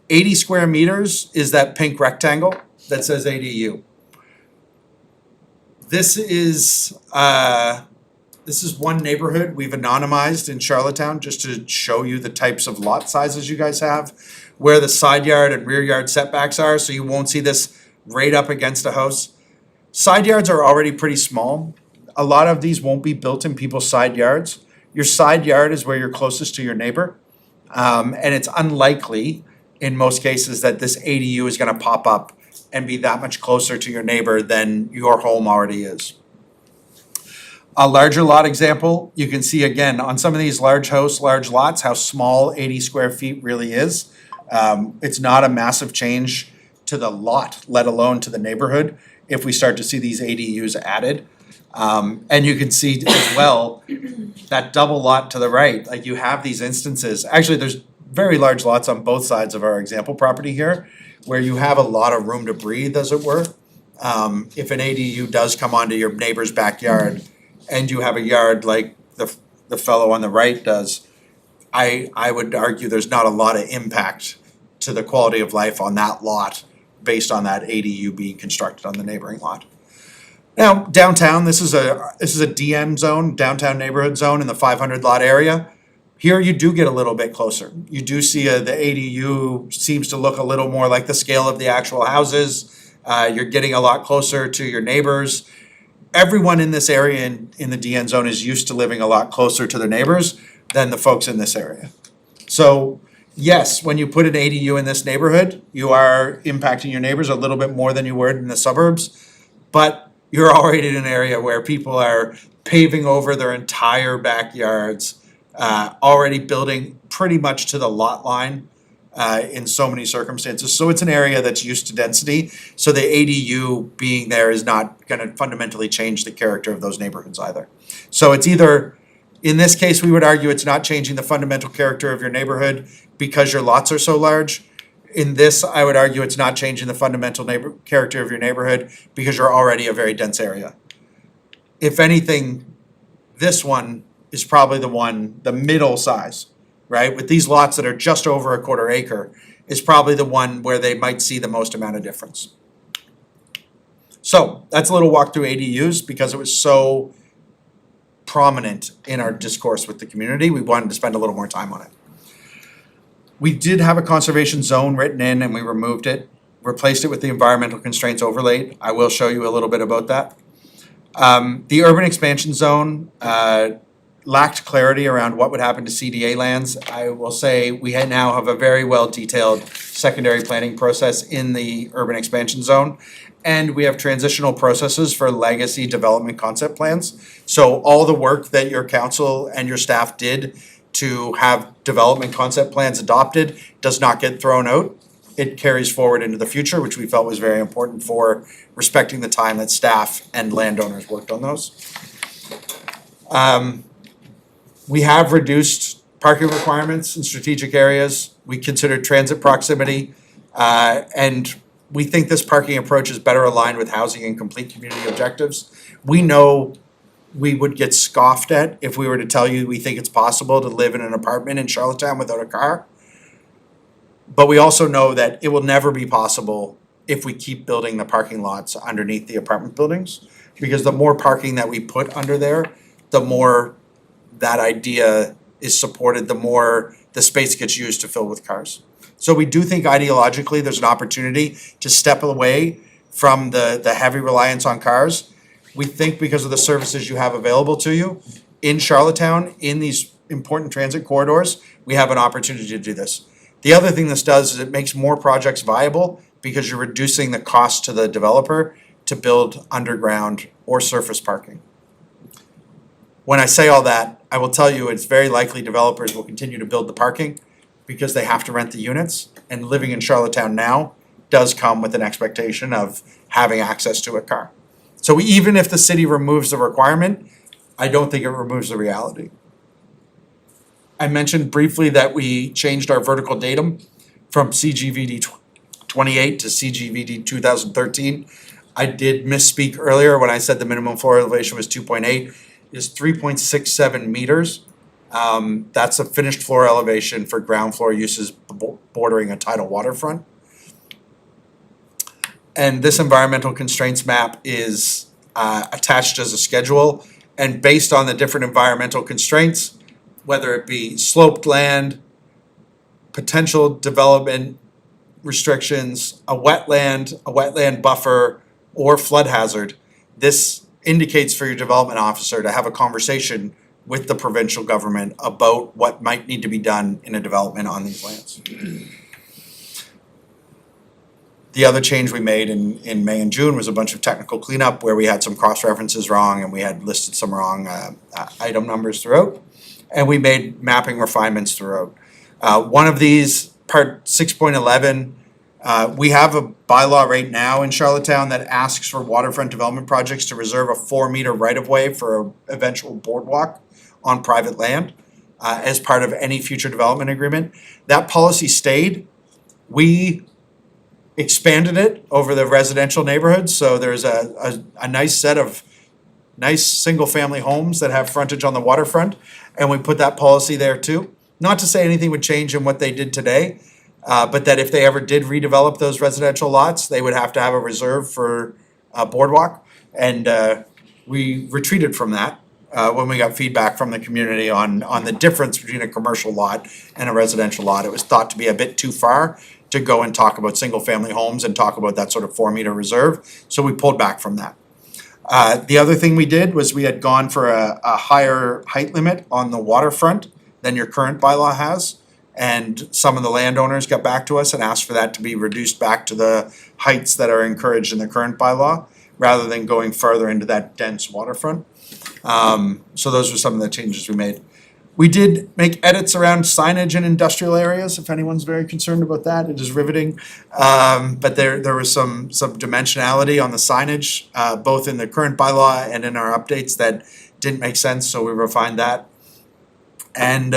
80 square meters is that pink rectangle that says ADU. This is one neighborhood we've anonymized in Charlottetown just to show you the types of lot sizes you guys have, where the side yard and rear yard setbacks are, so you won't see this right up against a house. Side yards are already pretty small. A lot of these won't be built in people's side yards. Your side yard is where you're closest to your neighbor. And it's unlikely in most cases that this ADU is gonna pop up and be that much closer to your neighbor than your home already is. A larger lot example, you can see again on some of these large house, large lots, how small 80 square feet really is. It's not a massive change to the lot, let alone to the neighborhood, if we start to see these ADUs added. And you can see as well, that double lot to the right, like you have these instances, actually there's very large lots on both sides of our example property here, where you have a lot of room to breathe, as it were. If an ADU does come onto your neighbor's backyard and you have a yard like the fellow on the right does, I would argue there's not a lot of impact to the quality of life on that lot based on that ADU being constructed on the neighboring lot. Now, downtown, this is a DM zone, downtown neighborhood zone in the 500 lot area. Here you do get a little bit closer. You do see the ADU seems to look a little more like the scale of the actual houses. You're getting a lot closer to your neighbors. Everyone in this area in the DN zone is used to living a lot closer to their neighbors than the folks in this area. So yes, when you put an ADU in this neighborhood, you are impacting your neighbors a little bit more than you would in the suburbs, but you're already in an area where people are paving over their entire backyards, already building pretty much to the lot line in so many circumstances. So it's an area that's used to density. So the ADU being there is not gonna fundamentally change the character of those neighborhoods either. So it's either, in this case, we would argue it's not changing the fundamental character of your neighborhood because your lots are so large. In this, I would argue it's not changing the fundamental character of your neighborhood because you're already a very dense area. If anything, this one is probably the middle size, right? With these lots that are just over a quarter acre, is probably the one where they might see the most amount of difference. So that's a little walk through ADUs because it was so prominent in our discourse with the community. We wanted to spend a little more time on it. We did have a conservation zone written in and we removed it, replaced it with the environmental constraints overlaid. I will show you a little bit about that. The urban expansion zone lacked clarity around what would happen to CDA lands. I will say we now have a very well detailed secondary planning process in the urban expansion zone. And we have transitional processes for legacy development concept plans. So all the work that your council and your staff did to have development concept plans adopted does not get thrown out. It carries forward into the future, which we felt was very important for respecting the time that staff and landowners worked on those. We have reduced parking requirements in strategic areas. We considered transit proximity, and we think this parking approach is better aligned with housing and complete community objectives. We know we would get scoffed at if we were to tell you we think it's possible to live in an apartment in Charlottetown without a car. But we also know that it will never be possible if we keep building the parking lots underneath the apartment buildings. Because the more parking that we put under there, the more that idea is supported, the more the space gets used to fill with cars. So we do think ideologically there's an opportunity to step away from the heavy reliance on cars. We think because of the services you have available to you in Charlottetown, in these important transit corridors, we have an opportunity to do this. The other thing this does is it makes more projects viable because you're reducing the cost to the developer to build underground or surface parking. When I say all that, I will tell you it's very likely developers will continue to build the parking because they have to rent the units, and living in Charlottetown now does come with an expectation of having access to a car. So even if the city removes the requirement, I don't think it removes the reality. I mentioned briefly that we changed our vertical datum from CGVD 28 to CGVD 2013. I did misspeak earlier when I said the minimum floor elevation was 2.8, is 3.67 meters. That's a finished floor elevation for ground floor uses bordering a tidal waterfront. And this environmental constraints map is attached as a schedule, and based on the different environmental constraints, whether it be sloped land, potential development restrictions, a wetland buffer, or flood hazard, this indicates for your development officer to have a conversation with the provincial government about what might need to be done in a development on these lands. The other change we made in May and June was a bunch of technical cleanup where we had some cross-references wrong and we had listed some wrong item numbers throughout. And we made mapping refinements throughout. One of these, part 6.11, we have a bylaw right now in Charlottetown that asks for waterfront development projects to reserve a 4-meter right-of-way for an eventual boardwalk on private land as part of any future development agreement. That policy stayed. We expanded it over the residential neighborhoods, so there's a nice set of nice single-family homes that have frontage on the waterfront, and we put that policy there too. Not to say anything would change in what they did today, but that if they ever did redevelop those residential lots, they would have to have a reserve for a boardwalk. And we retreated from that when we got feedback from the community on the difference between a commercial lot and a residential lot. It was thought to be a bit too far to go and talk about single-family homes and talk about that sort of 4-meter reserve, so we pulled back from that. The other thing we did was we had gone for a higher height limit on the waterfront than your current bylaw has. And some of the landowners got back to us and asked for that to be reduced back to the heights that are encouraged in the current bylaw, rather than going further into that dense waterfront. So those were some of the changes we made. We did make edits around signage in industrial areas, if anyone's very concerned about that, it is riveting. But there was some dimensionality on the signage, both in the current bylaw and in our updates that didn't make sense, so we refined that. And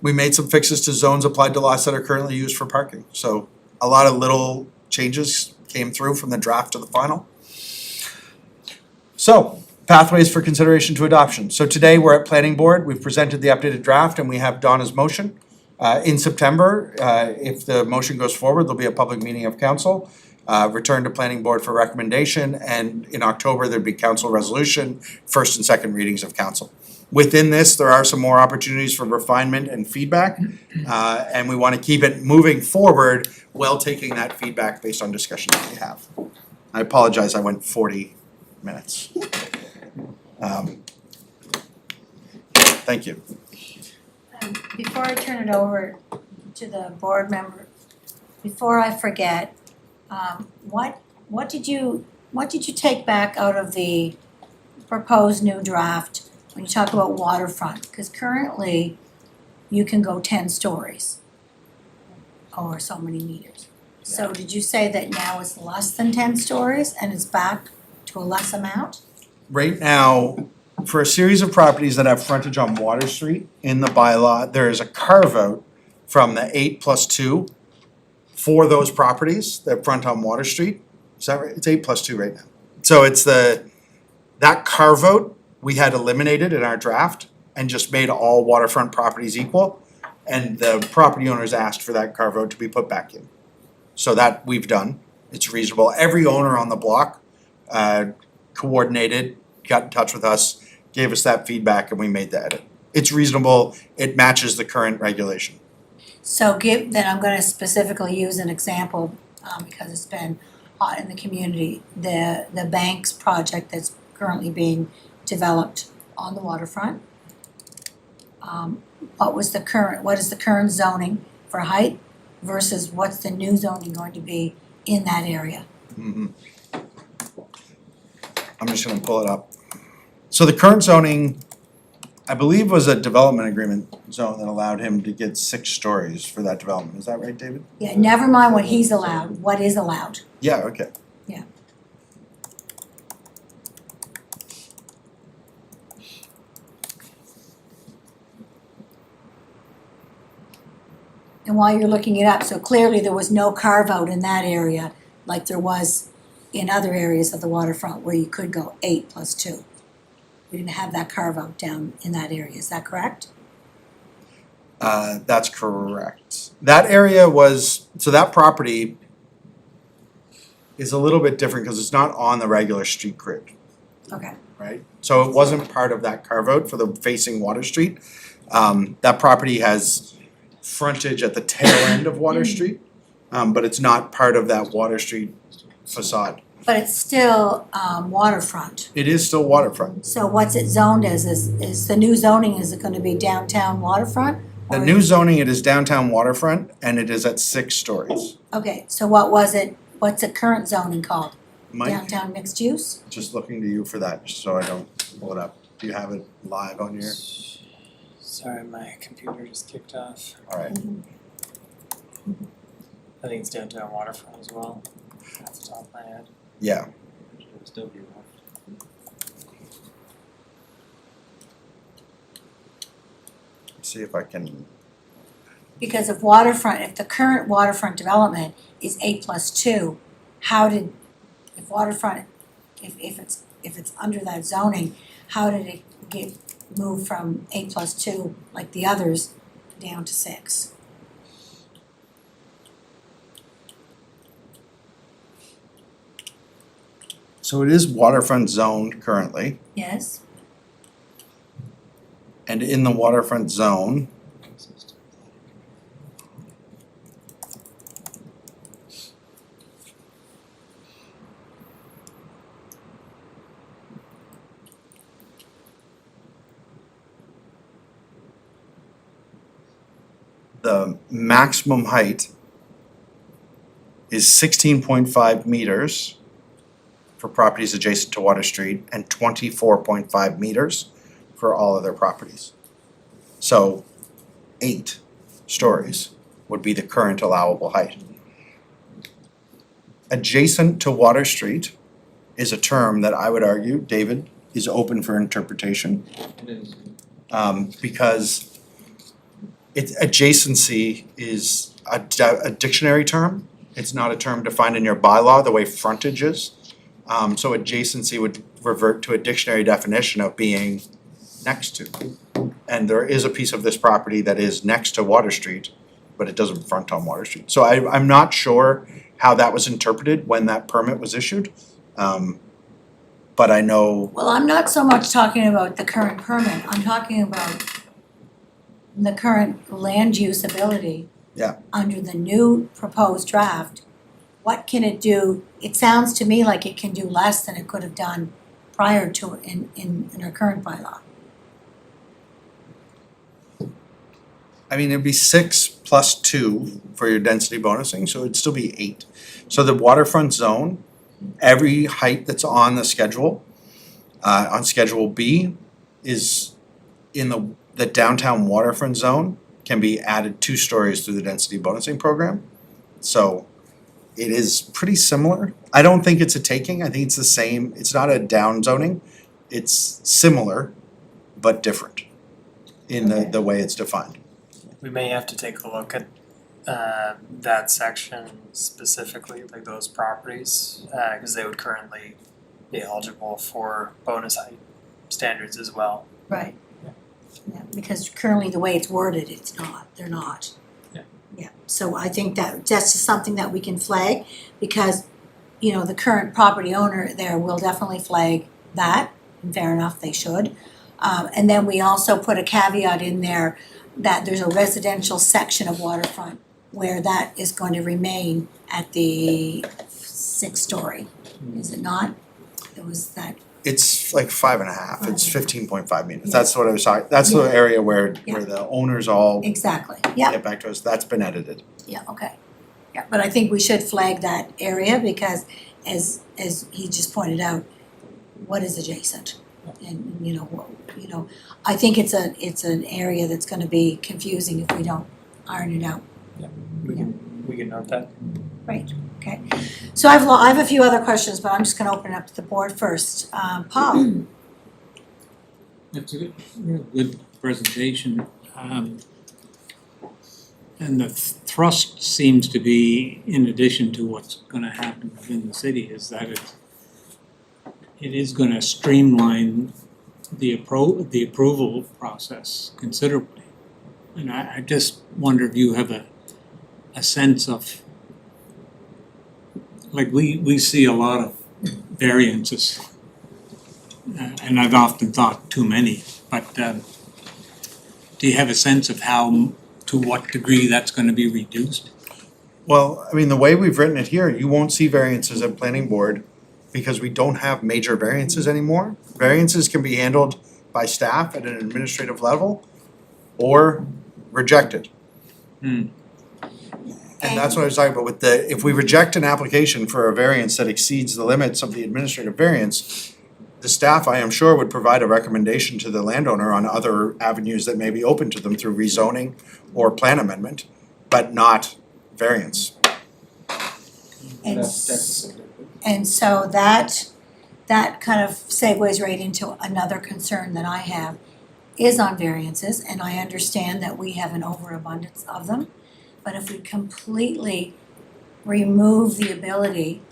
we made some fixes to zones applied to lots that are currently used for parking. So a lot of little changes came through from the draft to the final. So, pathways for consideration to adoption. So today we're at planning board, we've presented the updated draft and we have Donna's motion. In September, if the motion goes forward, there'll be a public meeting of council, return to planning board for recommendation, and in October there'd be council resolution, first and second readings of council. Within this, there are some more opportunities for refinement and feedback, and we want to keep it moving forward while taking that feedback based on discussions that we have. I apologize, I went 40 minutes. Thank you. Before I turn it over to the board member, before I forget, what did you take back out of the proposed new draft when you talk about waterfront? Because currently you can go 10 stories or so many meters. So did you say that now it's less than 10 stories and it's back to a less amount? Right now, for a series of properties that have frontage on Water Street in the bylaw, there is a carve out from the 8+2 for those properties that front on Water Street. Is that right? It's 8+2 right now. So it's that carve out we had eliminated in our draft and just made all waterfront properties equal. And the property owners asked for that carve out to be put back in. So that we've done. It's reasonable. Every owner on the block coordinated, got in touch with us, gave us that feedback, and we made the edit. It's reasonable, it matches the current regulation. So then I'm gonna specifically use an example, because it's been hot in the community, the Banks project that's currently being developed on the waterfront. What is the current zoning for height versus what's the new zoning going to be in that area? I'm just gonna pull it up. So the current zoning, I believe, was a development agreement zone that allowed him to get 6 stories for that development. Is that right, David? Yeah, never mind what he's allowed, what is allowed. Yeah, okay. Yeah. And while you're looking it up, so clearly there was no carve out in that area like there was in other areas of the waterfront where you could go 8 plus 2. We didn't have that carve out down in that area, is that correct? That's correct. That area was, so that property is a little bit different because it's not on the regular street grid, Okay, right? So it wasn't part of that carve out for the facing Water Street. That property has frontage at the tail end of Water Street, but it's not part of that Water Street facade. but it's still waterfront. It is still waterfront. So what's it zoned as? Is the new zoning, is it gonna be downtown waterfront? The Or- new zoning, it is downtown waterfront and it is at 6 stories. Okay, so what was it, what's the current zoning called? Mike, Downtown mixed use? just looking to you for that, just so I don't pull it up. Do you have it live on your, Sorry, my computer just kicked off. alright, I think it's downtown waterfront as well, off the top of my head. yeah. See if I can, Because if waterfront, if the current waterfront development is 8 plus 2, how did, if waterfront, if it's under that zoning, how did it get moved from 8 plus 2, like the others, down to 6? so it is waterfront zoned currently, Yes? and in the waterfront zone, the maximum height is 16.5 meters for properties adjacent to Water Street and 24.5 meters for all other properties. So 8 stories would be the current allowable height. Adjacent to Water Street is a term that I would argue, David, is open for interpretation. Because adjacency is a dictionary term. It's not a term defined in your bylaw the way frontage is. So adjacency would revert to a dictionary definition of being next to. And there is a piece of this property that is next to Water Street, but it doesn't front on Water Street. So I'm not sure how that was interpreted when that permit was issued. But I know, Well, I'm not so much talking about the current permit, I'm talking about the current land use ability. Yeah. Under the new proposed draft, what can it do? It sounds to me like it can do less than it could have done prior to it in our current bylaw. I mean, it'd be 6 plus 2 for your density bonusing, so it'd still be 8. So the waterfront zone, every height that's on the schedule, on Schedule B, is in the downtown waterfront zone, can be added 2 stories through the density bonusing program. So it is pretty similar. I don't think it's a taking, I think it's the same, it's not a down zoning, it's similar, but different in the way it's defined. We may have to take a look at that section specifically, like those properties, cause they would currently be eligible for bonus height standards as well. Right. Yeah, because currently the way it's worded, it's not, they're not. Yeah. Yeah, so I think that that's just something that we can flag, because, you know, the current property owner there will definitely flag that, and fair enough, they should. And then we also put a caveat in there that there's a residential section of waterfront where that is going to remain at the 6-story, is it not? It was that, It's like 5.5, it's 15.5 meters, Yeah. that's what I was talking, that's the Yeah. area where Yeah. the owners all exactly, yeah, get back to us, that's been edited. yeah, okay. Yeah, but I think we should flag that area because as he just pointed out, what is adjacent? And, I think it's an area that's gonna be confusing if we don't iron it out. We can note that. Right, okay. So I have a few other questions, but I'm just gonna open it up to the board first. Paul? It's a good presentation. And the thrust seems to be, in addition to what's gonna happen within the city, is that it is gonna streamline the approval process considerably. And I just wonder if you have a sense of, like, we see a lot of variances. And I've often thought too many, but do you have a sense of how, to what degree that's gonna be reduced? Well, I mean, the way we've written it here, you won't see variances at planning board because we don't have major variances anymore. Variances can be handled by staff at an administrative level or rejected. And that's what I was talking about with if we reject an application for a variance that exceeds the limits of the administrative variance, the staff, I am sure, would provide a recommendation to the landowner on other avenues that may be open to them through rezoning or plan amendment, but not variance. And so that kind of segues right into another concern that I have is on variances, and I understand that we have an overabundance of them. But if we completely remove the ability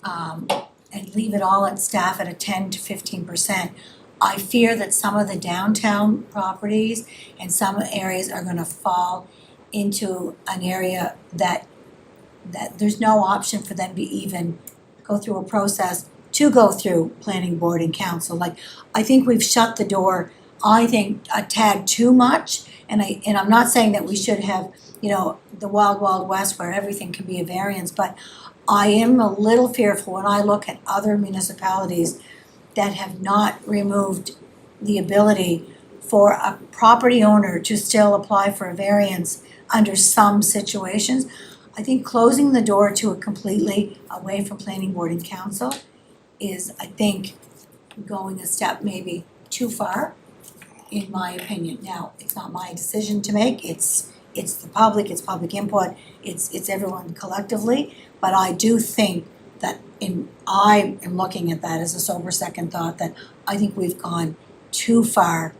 and leave it all at staff at a 10 to 15%, I fear that some of the downtown properties and some areas are gonna fall into an area that there's no option for them to even go through a process to go through planning board and council. Like, I think we've shut the door, I think, a tad too much. And I'm not saying that we should have, the wild, wild west where everything can be a variance, but I am a little fearful when I look at other municipalities that have not removed the ability for a property owner to still apply for a variance under some situations. I think closing the door to it completely away from planning board and council is, I think, going a step maybe too far, in my opinion. Now, it's not my decision to make, it's the public, it's public input, it's everyone collectively, but I do think that I am looking at that as a sober second thought, that I think we've gone too far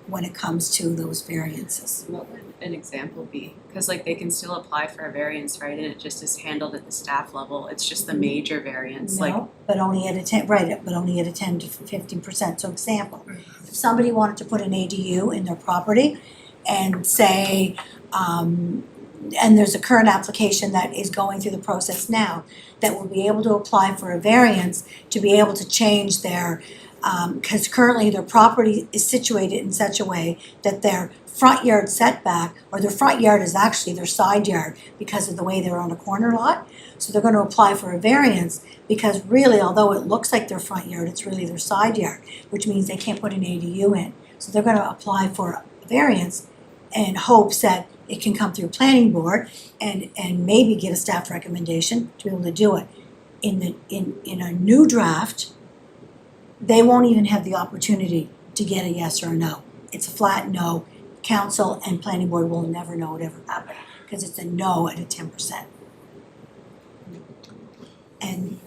when it comes to those variances. What would an example be? Because like they can still apply for a variance, right, and it just is handled at the staff level, it's just the major variance, like. No, but only at a 10, right, but only at a 10 to 15%. So example, if somebody wanted to put an ADU in their property and say, and there's a current application that is going through the process now, that will be able to apply for a variance to be able to change their, because currently their property is situated in such a way that their front yard setback, or their front yard is actually their side yard because of the way they're on a corner lot. So they're gonna apply for a variance because really, although it looks like their front yard, it's really their side yard, which means they can't put an ADU in. So they're gonna apply for a variance in hopes that it can come through planning board and maybe get a staff recommendation to be able to do it. In a new draft, they won't even have the opportunity to get a yes or a no. It's a flat no. Council and planning board will never know it ever happened because it's a no at a 10%. And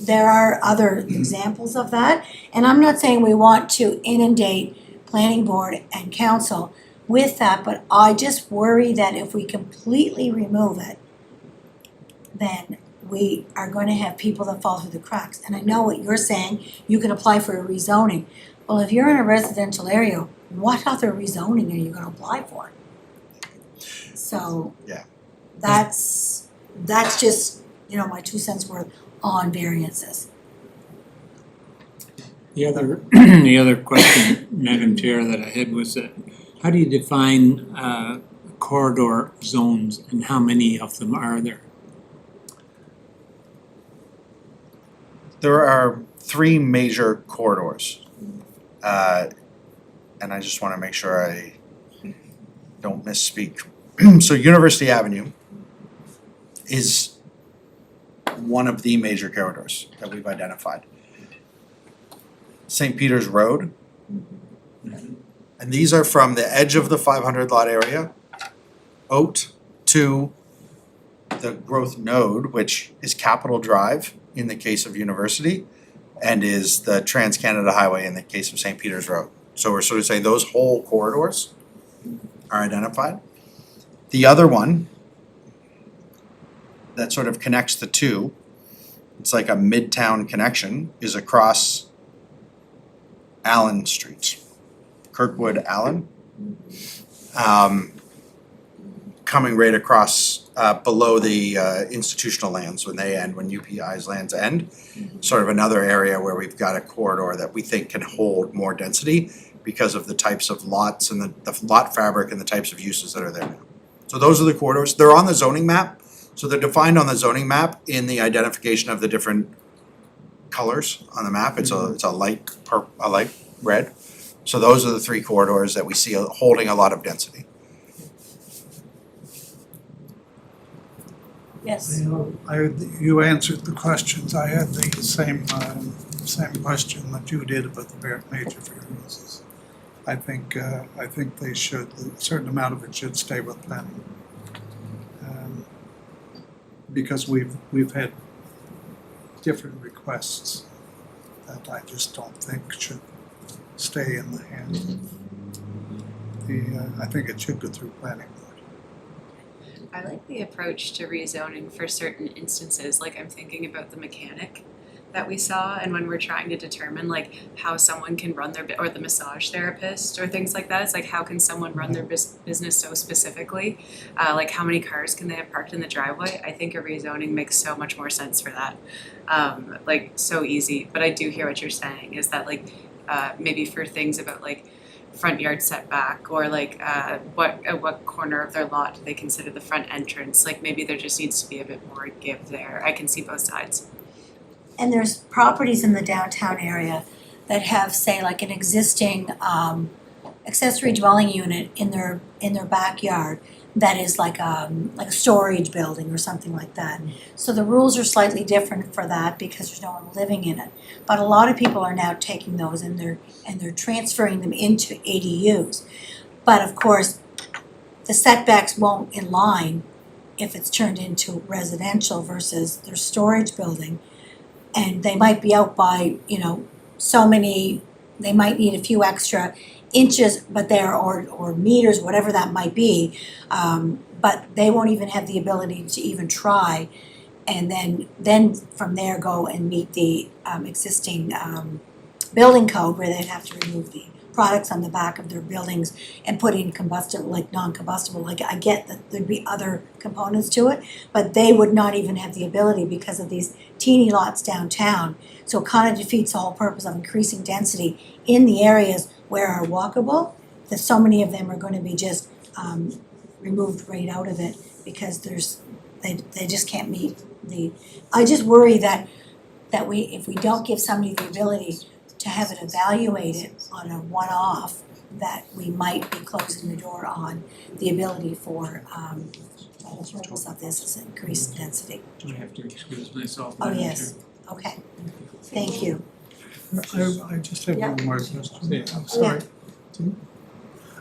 there are other examples of that. And I'm not saying we want to inundate planning board and council with that, but I just worry that if we completely remove it, then we are going to have people that fall through the cracks. And I know what you're saying, you can apply for a rezoning. Well, if you're in a residential area, what other rezoning are you gonna apply for? So Yeah. that's just, my 2 cents worth on variances. The other question, Madam Chair, that I had was that, how do you define corridor zones and how many of them are there? there are three major corridors. And I just wanna make sure I don't misspeak. So University Avenue is one of the major corridors that we've identified. St. Peter's Road. And these are from the edge of the 500 lot area out to the growth node, which is Capitol Drive in the case of University, and is the Trans-Canada Highway in the case of St. Peter's Road. So we're sort of saying those whole corridors are identified. The other one that sort of connects the two, it's like a midtown connection, is across Allen Street, Kirkwood Allen. Coming right across below the institutional lands when they end, when UPI's lands end. Sort of another area where we've got a corridor that we think can hold more density because of the types of lots and the lot fabric and the types of uses that are there now. So those are the corridors. They're on the zoning map. So they're defined on the zoning map in the identification of the different colors on the map. It's a light red. So those are the three corridors that we see holding a lot of density. Yes. You answered the questions. I had the same question that you did about the major variances. I think they should, a certain amount of it should stay with planning. Because we've had different requests that I just don't think should stay in the hands of I think it should go through planning board. I like the approach to rezoning for certain instances, like I'm thinking about the mechanic that we saw, and when we're trying to determine like how someone can run their or the massage therapist or things like that. It's like, how can someone run their business so specifically? Like how many cars can they have parked in the driveway? I think a rezoning makes so much more sense for that. Like so easy. But I do hear what you're saying is that like maybe for things about like front yard setback or like what corner of their lot do they consider the front entrance? Like maybe there just needs to be a bit more give there. I can see both sides. And there's properties in the downtown area that have, say, like an existing accessory dwelling unit in their backyard that is like a storage building or something like that. So the rules are slightly different for that because there's no one living in it. But a lot of people are now taking those and they're transferring them into ADUs. But of course, the setbacks won't in line if it's turned into residential versus their storage building. And they might be out by, so many, they might need a few extra inches, but or meters, whatever that might be. But they won't even have the ability to even try. And then from there go and meet the existing building code where they'd have to remove the products on the back of their buildings and put in combustible, like non-combustible. Like I get that there'd be other components to it, but they would not even have the ability because of these teeny lots downtown. So it kind of defeats the whole purpose of increasing density in the areas where are walkable, that so many of them are going to be just removed right out of it because they just can't meet the. I just worry that if we don't give somebody the ability to have it evaluated on a one-off, that we might be closing the door on the ability for the whole purpose of this is increased density. Do I have to excuse myself? Oh, Madam yes, okay, thank you. I just have one more question. Yeah. I'm sorry.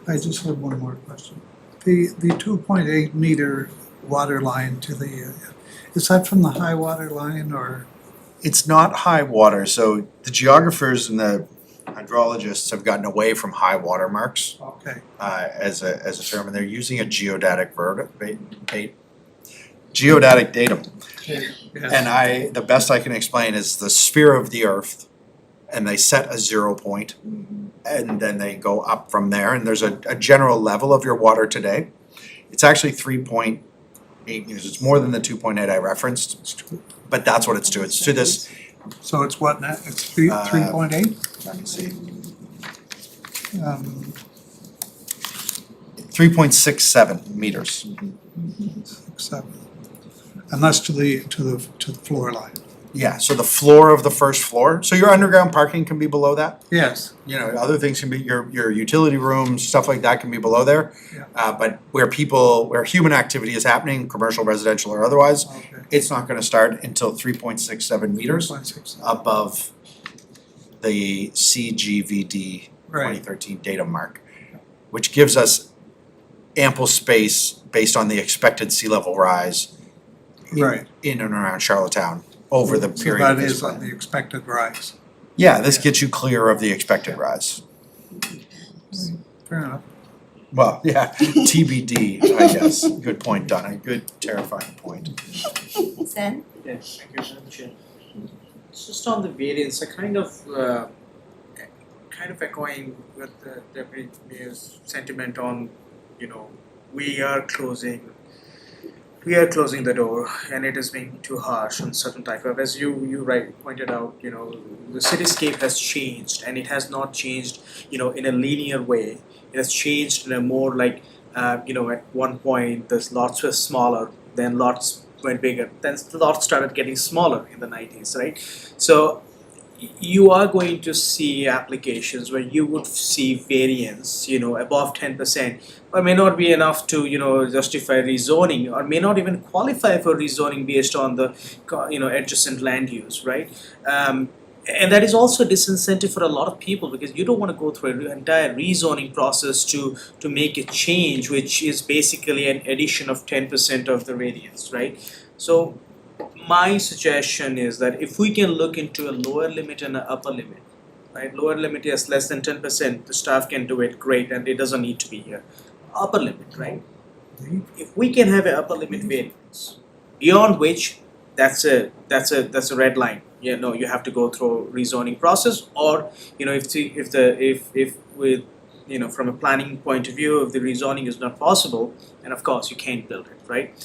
I just have one more question. The 2.8 meter water line to the, is that from the high water line or? It's not high water, so the geographers and the hydrologists have gotten away from high water marks Okay. as a term, and they're using a geodatic geodatic datum. Yes. And the best I can explain is the sphere of the earth, and they set a 0 point, and then they go up from there, and there's a general level of your water today. It's actually 3.8 meters, it's more than the 2.8 I referenced, but that's what it's to, it's to this, So it's what now? It's 3.8? let me see, 3.67 meters. 7. And that's to the floor line. Yeah, so the floor of the first floor, so your underground parking can be below that. Yes, You know, other things can be, your utility rooms, stuff like that can be below there. Yeah. But where human activity is happening, commercial, residential or otherwise, okay. it's not gonna start until 3.67 meters 1.6. above the CGVD Right, 2013 data mark, which gives us ample space based on the expected sea level rise right. in and around Charlottetown over the period of So that this is on plan. the expected rise. Yeah, this gets you clear of the expected rise. Fair enough. Well, yeah, TBD, I guess. Good point, Donna. Good terrifying point. Zen? Yes, thank you, Madam Chair. Just on the variance, I kind of echoing with the Deputy Mayor's sentiment on, we are closing the door and it is being too harsh on certain type of, as you pointed out, the cityscape has changed and it has not changed, in a linear way. It has changed in a more like, at one point the lots were smaller, then lots went bigger, then the lots started getting smaller in the 90s, right? So you are going to see applications where you would see variance, above 10%, or may not be enough to, justify rezoning, or may not even qualify for rezoning based on the, adjacent land use, right? And that is also a disincentive for a lot of people because you don't want to go through an entire rezoning process to make a change, which is basically an addition of 10% of the radiance, right? So my suggestion is that if we can look into a lower limit and an upper limit, right? Lower limit is less than 10%, the staff can do it, great, and it doesn't need to be here. Upper limit, right? If we can have an upper limit variance, beyond which that's a red line. You have to go through rezoning process, or if with from a planning point of view, if the rezoning is not possible, then of course you can't build it, right?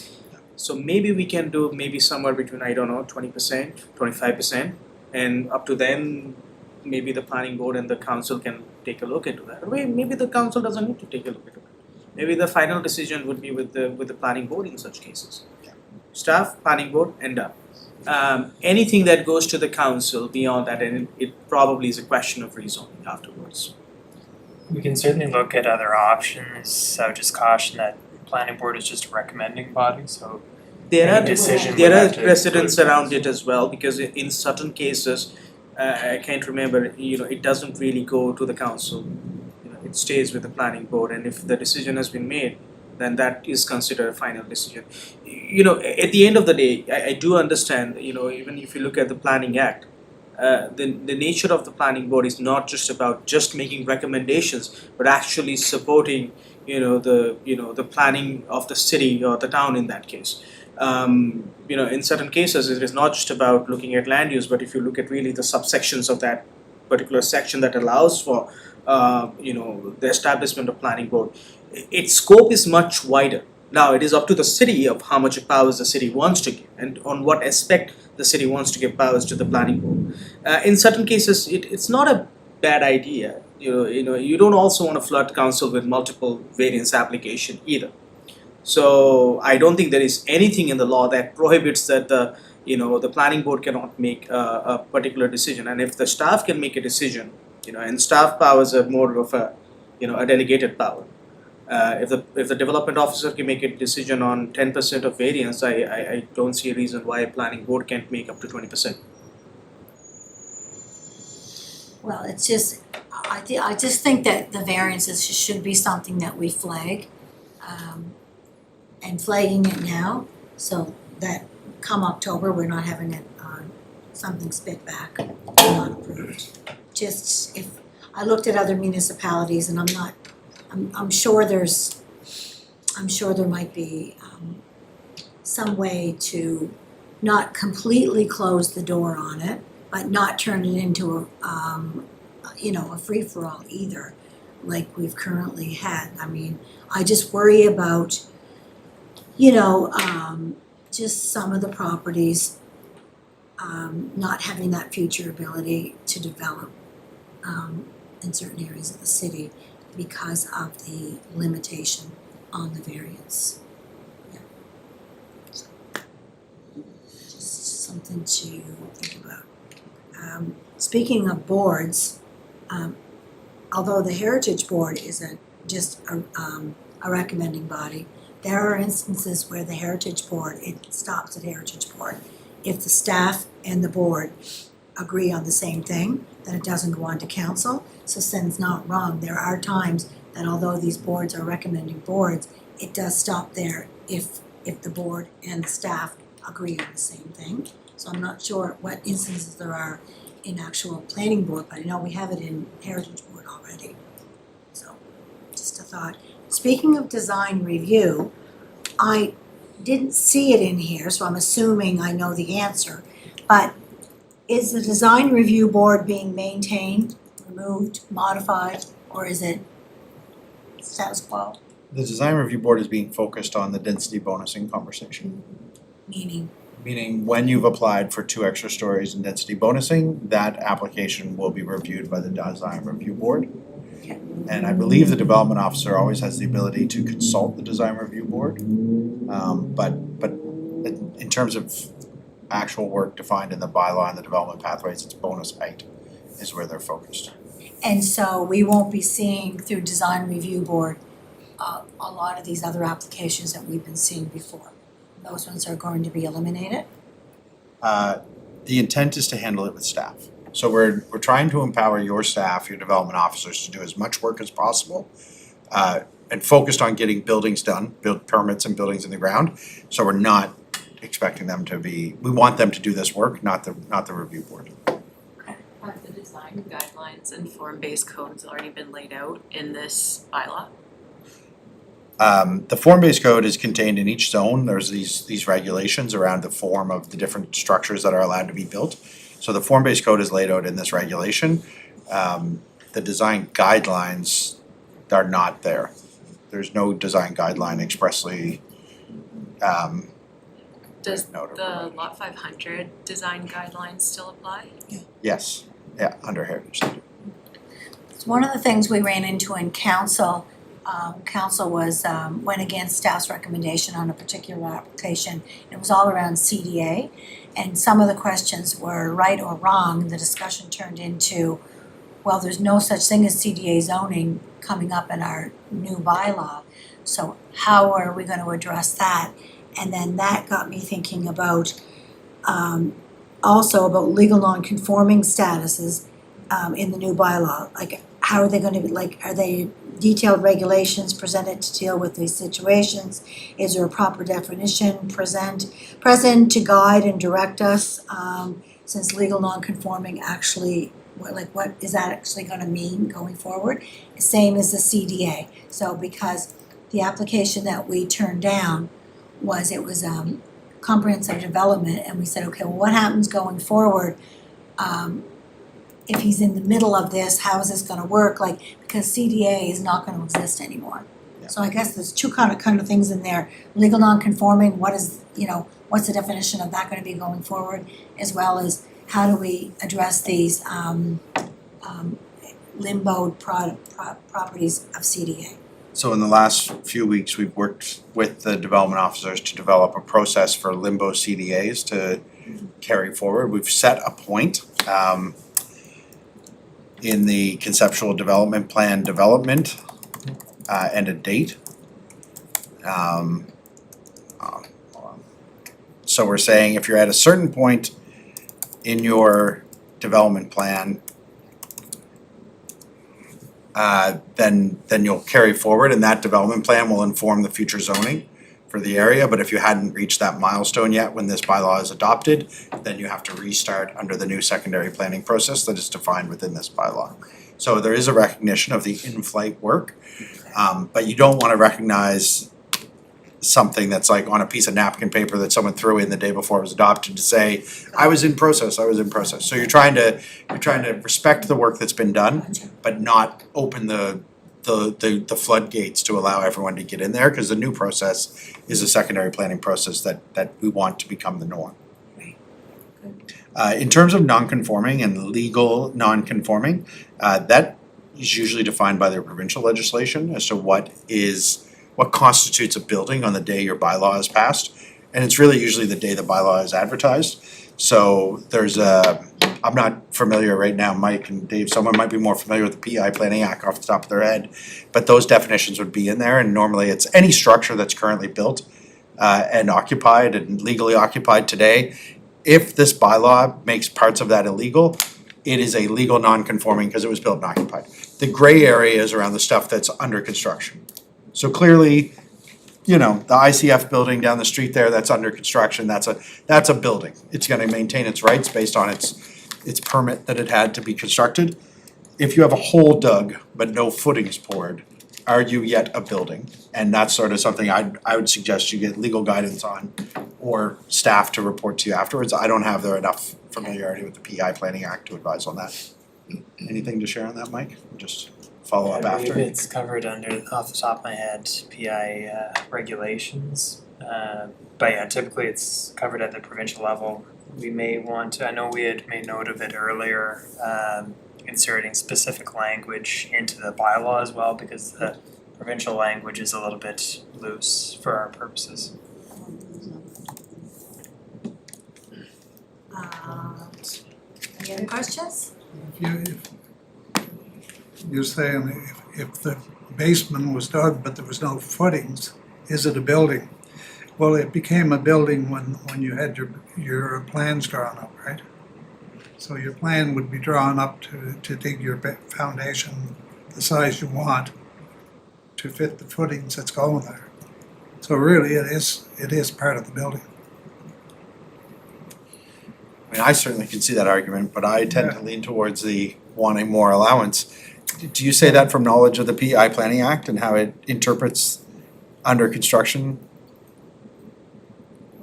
So maybe we can do maybe somewhere between 20%, 25%, and up to then maybe the planning board and the council can take a look into that. Or maybe the council doesn't need to take a look into it. Maybe the final decision would be with the planning board in such cases. Staff, planning board, and done. Anything that goes to the council beyond that, and it probably is a question of rezoning afterwards. We can certainly look at other options, so just caution that planning board is just a recommending body, so There any are decision there would are have to precedents include around council. it as well, because in certain cases, I can't remember, it doesn't really go to the council. It stays with the planning board, and if the decision has been made, then that is considered a final decision. At the end of the day, I do understand, even if you look at the Planning Act, the nature of the planning board is not just about just making recommendations, but actually supporting, the planning of the city or the town in that case. In certain cases, it is not just about looking at land use, but if you look at really the subsections of that particular section that allows for, the establishment of planning board, its scope is much wider. Now it is up to the city of how much powers the city wants to give and on what aspect the city wants to give powers to the planning board. In certain cases, it's not a bad idea. You don't also want to flood council with multiple variance application either. So I don't think there is anything in the law that prohibits that the planning board cannot make a particular decision. And if the staff can make a decision, and staff powers are more of a delegated power. If the development officer can make a decision on 10% of variance, I don't see a reason why a planning board can't make up to 20%. Well, it's just, I just think that the variances should be something that we flag. And flagging it now, so that come October, we're not having it, something spit back, not approved. Just, if, I looked at other municipalities and I'm sure there might be, some way to not completely close the door on it, but not turn it into a free-for-all either, like we've currently had. I mean, I just worry about, just some of the properties, not having that future ability to develop, in certain areas of the city because of the limitation on the variance. Yeah. Just something to think about. Speaking of boards, although the Heritage Board isn't just a recommending body, there are instances where the Heritage Board, it stops at Heritage Board. If the staff and the board agree on the same thing, then it doesn't go on to council. So Sen's not wrong, there are times that although these boards are recommending boards, it does stop there if the board and the staff agree on the same thing. So I'm not sure what instances there are in actual planning board, but I know we have it in Heritage Board already. So, just a thought. Speaking of design review, I didn't see it in here, so I'm assuming I know the answer. But is the design review board being maintained, removed, modified, or is it status quo? The design review board is being focused on the density bonusing conversation. Meaning when you've applied for 2 extra stories in density bonusing, that application will be reviewed by the design review board. Okay. And I believe the development officer always has the ability to consult the design review board. But in terms of actual work defined in the bylaw and the development pathways, it's bonus height is where they're focused. And so we won't be seeing through design review board a lot of these other applications that we've been seeing before. Those ones are going to be eliminated. The intent is to handle it with staff. So we're trying to empower your staff, your development officers to do as much work as possible, and focused on getting buildings done, build permits and buildings in the ground. So we're not expecting them to be, we want them to do this work, not the review board. Have the design guidelines and form-based codes already been laid out in this bylaw? The form-based code is contained in each zone. There's these regulations around the form of the different structures that are allowed to be built. So the form-based code is laid out in this regulation. The design guidelines are not there. There's no design guideline expressly Does noted. the Lot 500 design guidelines still apply? Yes, yeah, under heritage. It's one of the things we ran into in council. Council went against staff's recommendation on a particular application. It was all around CDA, and some of the questions were right or wrong. The discussion turned into, well, there's no such thing as CDA zoning coming up in our new bylaw. So how are we going to address that? And then that got me thinking about also about legal non-conforming statuses in the new bylaw. Like, how are they going to be, like, are they detailed regulations presented to deal with these situations? Is there a proper definition present to guide and direct us? Since legal non-conforming actually, what is that actually going to mean going forward? Same as the CDA. So because the application that we turned down was comprehensive development, and we said, okay, well, what happens going forward? If he's in the middle of this, how is this gonna work? Like, because CDA is not gonna exist anymore. Yeah. So I guess there's two kind of things in there. Legal non-conforming, what's the definition of that gonna be going forward? As well as how do we address these limboed properties of CDA? So in the last few weeks, we've worked with the development officers to develop a process for limbo CDAs to carry forward. We've set a point in the conceptual development plan development and a date. Hold on. So we're saying if you're at a certain point in your development plan, then you'll carry forward, and that development plan will inform the future zoning for the area. But if you hadn't reached that milestone yet when this bylaw is adopted, then you have to restart under the new secondary planning process that is defined within this bylaw. So there is a recognition of the in-flight work, but you don't wanna recognize something that's like on a piece of napkin paper that someone threw in the day before it was adopted to say, I was in process. So you're trying to respect the work that's been done, but not open the floodgates to allow everyone to get in there, because the new process is a secondary planning process that we want to become the norm. Right. In terms of non-conforming and legal non-conforming, that is usually defined by their provincial legislation as to what constitutes a building on the day your bylaw is passed. And it's really usually the day the bylaw is advertised. So there's a, I'm not familiar right now, Mike and Dave, someone might be more familiar with the PI Planning Act off the top of their head. But those definitions would be in there, and normally it's any structure that's currently built and occupied and legally occupied today. If this bylaw makes parts of that illegal, it is a legal non-conforming because it was built and occupied. The gray area is around the stuff that's under construction. So clearly, you know, the ICF building down the street there that's under construction, that's a building. It's gonna maintain its rights based on its permit that it had to be constructed. If you have a hole dug but no footings poured, are you yet a building? And that's sort of something I would suggest you get legal guidance on or staff to report to you afterwards. I don't have enough familiarity with the PI Planning Act to advise on that. Anything to share on that, Mike? Just follow up I believe after. it's covered under, off the top of my head, PI regulations. But yeah, typically it's covered at the provincial level. We may want to, I know we had made note of it earlier, inserting specific language into the bylaw as well, because the provincial language is a little bit loose for our purposes. Any other questions? You're saying if the basement was dug but there was no footings, is it a building? Well, it became a building when you had your plans drawn up, right? So your plan would be drawn up to dig your foundation the size you want to fit the footings that's going there. So really, it is part of the building. I mean, I certainly can see that argument, but I tend to lean towards the wanting more allowance. Do you say that from knowledge of the PI Planning Act and how it interprets under construction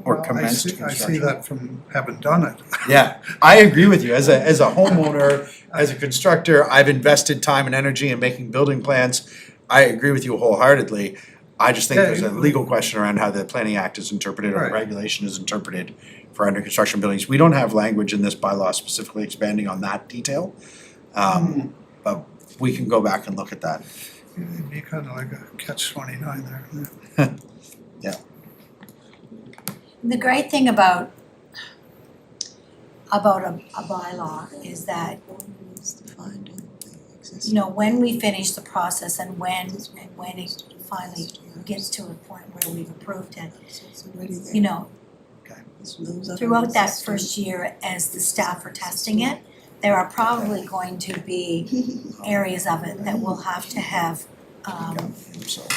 or Well, commenced I construction? see that from having done it. Yeah, I agree with you. As a homeowner, as a constructor, I've invested time and energy in making building plans. I agree with you wholeheartedly. I just think Yeah, there's a you- legal question around how the Planning Act is interpreted or the Right. regulation is interpreted for under construction buildings. We don't have language in this bylaw specifically expanding on that detail. But we can go back and look at that. It'd be kind of like a catch-29 there. The great thing about a bylaw is that, you know, when we finish the process and when it finally gets to a point where we've approved it, you know, throughout that first year as the staff are testing it, there are probably going to be areas of it that will have to have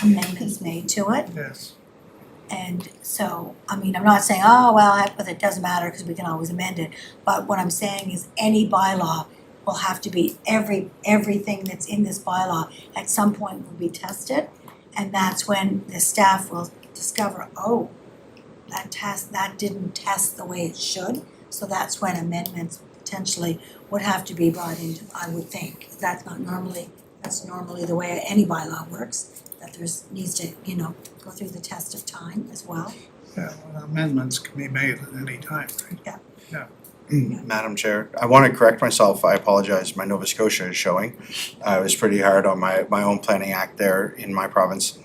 amendments made to it. Yes. And so, I mean, I'm not saying, oh, well, heck with it, doesn't matter because we can always amend it. But what I'm saying is any bylaw will have to be, everything that's in this bylaw at some point will be tested. And that's when the staff will discover, oh, that didn't test the way it should. So that's when amendments potentially would have to be brought into, I would think. That's normally the way any bylaw works. That needs to, you know, go through the test of time as well. Yeah, well, amendments can be made at any time, right? Madam Chair, I want to correct myself. I apologize. My Nova Scotia is showing. I was pretty hard on my own planning act there in my province.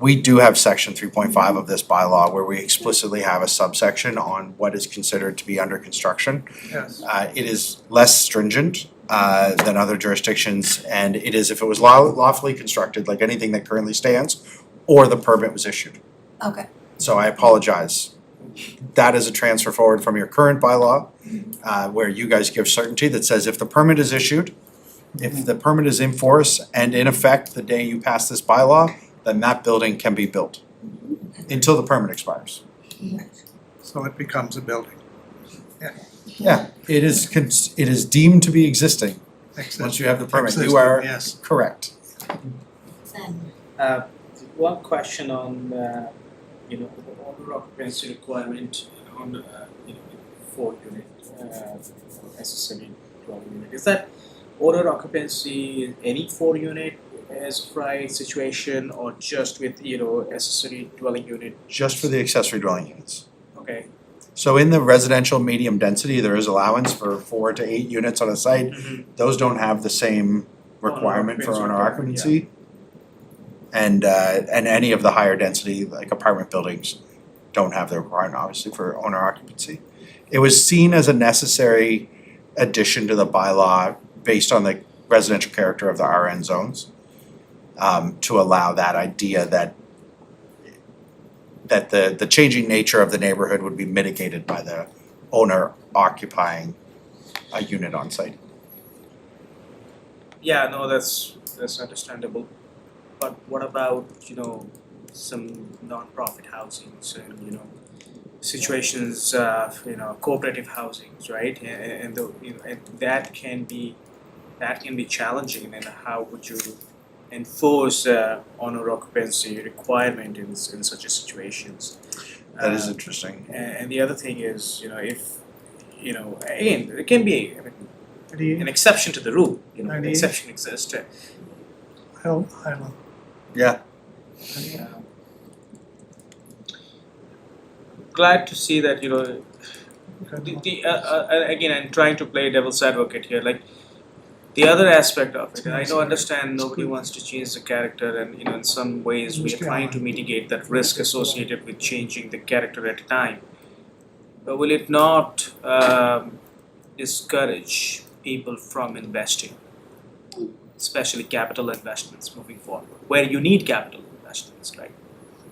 We do have section 3.5 of this bylaw where we explicitly have a subsection on what is considered to be under construction. Yes. It is less stringent than other jurisdictions, and it is if it was lawfully constructed, like anything that currently stands, or the permit was issued. Okay. So I apologize. That is a transfer forward from your current bylaw, where you guys give certainty that says if the permit is issued, if the permit is in force and in effect the day you pass this bylaw, then that building can be built until the permit expires. So it becomes a building. Yeah, it is deemed to be existing once you have the permit. You are Yes. correct. Then, One question on, the owner occupancy requirement on, 4-unit, accessory dwelling unit. Is that owner occupancy any 4-unit as right situation or just with, accessory dwelling unit? Just for the accessory dwelling units. Okay. So in the residential medium density, there is allowance for 4 to 8 units on a site. Those don't have the same requirement for owner occupancy. And any of the higher density, like apartment buildings, don't have the requirement obviously for owner occupancy. It was seen as a necessary addition to the bylaw based on the residential character of the RN zones. To allow that idea that the changing nature of the neighborhood would be mitigated by the owner occupying a unit on site. Yeah, no, that's understandable. But what about, some non-profit housings and, situations, cooperative housings, right? And and that can be challenging, and how would you enforce owner occupancy requirement in such a situations? That is interesting. And the other thing is, if, again, it can be, I mean, Any, an exception to the rule, Any- exception exists. I don't, Yeah, Glad to see that, again, I'm trying to play devil's advocate here, like, the other aspect of it, I don't understand, nobody wants to change the character, and, in some ways, we are trying to mitigate that risk associated with changing the character at a time. But will it not discourage people from investing, especially capital investments moving forward, where you need capital investments, right?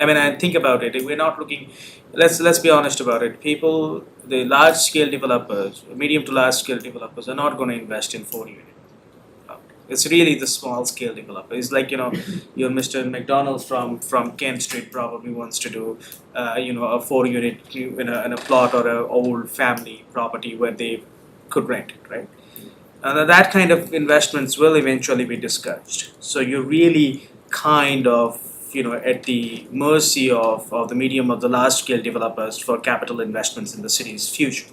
I mean, I think about it, we're not looking, let's be honest about it, people, the large scale developers, medium to large scale developers are not gonna invest in 4 unit. It's really the small scale developer. It's like, your Mr. McDonald from Kent Street probably wants to do, a 4 unit in a plot or a old family property where they could rent it, right? That kind of investments will eventually be discouraged. So you're really kind of, at the mercy of the medium of the large scale developers for capital investments in the city's future.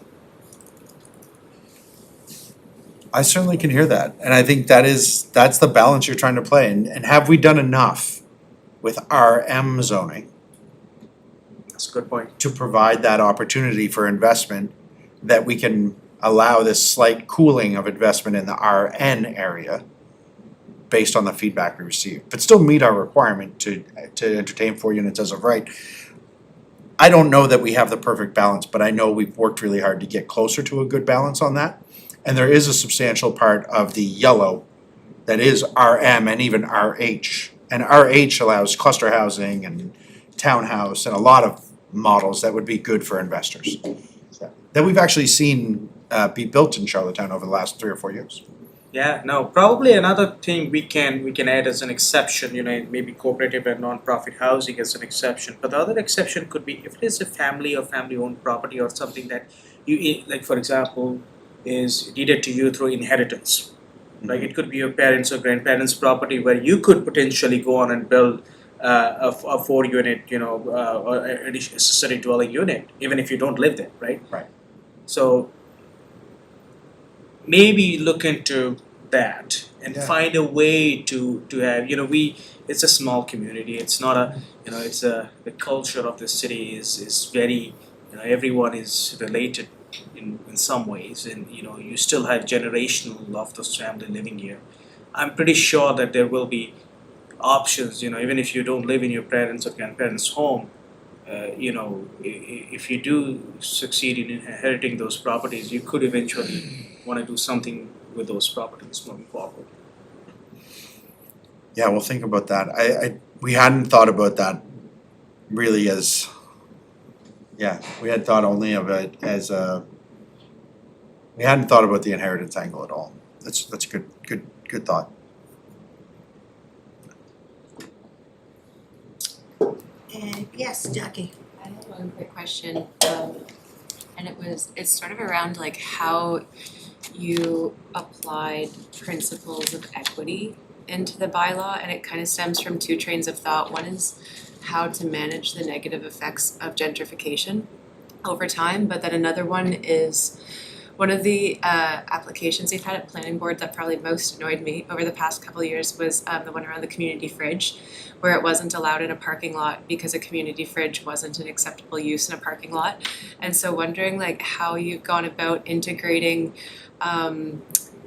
I certainly can hear that, and I think that's the balance you're trying to play, and have we done enough with RM zoning That's a good point. to provide that opportunity for investment, that we can allow this slight cooling of investment in the RN area based on the feedback we receive, but still meet our requirement to entertain 4 units as of right. I don't know that we have the perfect balance, but I know we've worked really hard to get closer to a good balance on that. And there is a substantial part of the yellow that is RM and even RH. And RH allows cluster housing and townhouse and a lot of models that would be good for investors. That we've actually seen be built in Charlottetown over the last 3 or 4 years. Yeah, no, probably another thing we can add as an exception, maybe cooperative and non-profit housing as an exception. But the other exception could be if it is a family or family-owned property or something that you, like for example, is deeded to you through inheritance. Like it could be your parents' or grandparents' property where you could potentially go on and build a 4 unit, or accessory dwelling unit, even if you don't live there, right? Right. So maybe look into that and Yeah. find a way to have, it's a small community, it's not a, the culture of the city is very, everyone is related in some ways, and you still have generational of those family living here. I'm pretty sure that there will be options, even if you don't live in your parents' or grandparents' home, if you do succeed in inheriting those properties, you could eventually want to do something with those properties moving forward. Yeah, we'll think about that. We hadn't thought about that really as, we had thought only of it as we hadn't thought about the inheritance angle at all. That's a good thought. And yes, Jackie. I have one quick question, and it's sort of around like how you applied principles of equity into the bylaw, and it kind of stems from 2 trains of thought. One is how to manage the negative effects of gentrification over time, but then another one is one of the applications we've had at planning board that probably most annoyed me over the past couple of years was the one around the community fridge, where it wasn't allowed in a parking lot because a community fridge wasn't an acceptable use in a parking lot. And so wondering like how you've gone about integrating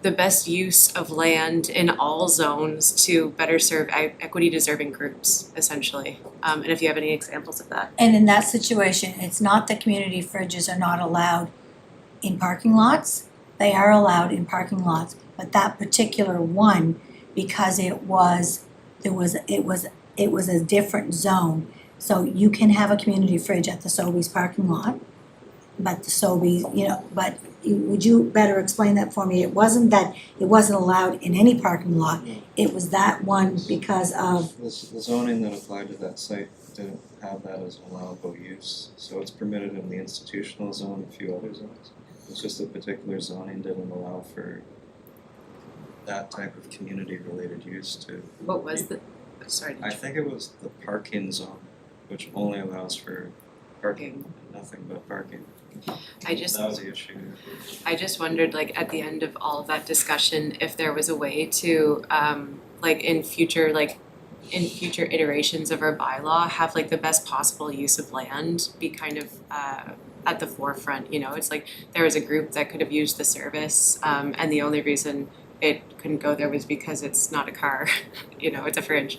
the best use of land in all zones to better serve equity deserving groups, essentially. And if you have any examples of that. And in that situation, it's not that community fridges are not allowed in parking lots. They are allowed in parking lots, but that particular one, because it was a different zone. So you can have a community fridge at the Sobeys parking lot, but the Sobeys, but would you better explain that for me? It wasn't that it wasn't allowed in any parking lot, it was that one because of, The zoning that applied to that site didn't have that as an allowable use, so it's permitted in the institutional zone and a few other zones. It's just a particular zoning didn't allow for that type of community-related use to. What was the, sorry, I think it was the parking zone, which only allows for parking, and nothing but parking. I just, That was the issue. I just wondered, like, at the end of all of that discussion, if there was a way to, like, in future iterations of our bylaw, have like the best possible use of land be kind of at the forefront, it's like there was a group that could have used the service, and the only reason it couldn't go there was because it's not a car, it's a fridge.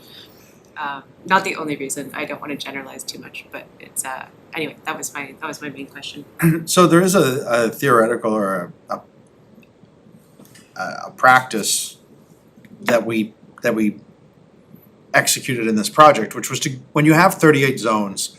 Not the only reason, I don't wanna generalize too much, but it's anyway, that was my main question. So there is a theoretical or a practice that we executed in this project, which was to, when you have 38 zones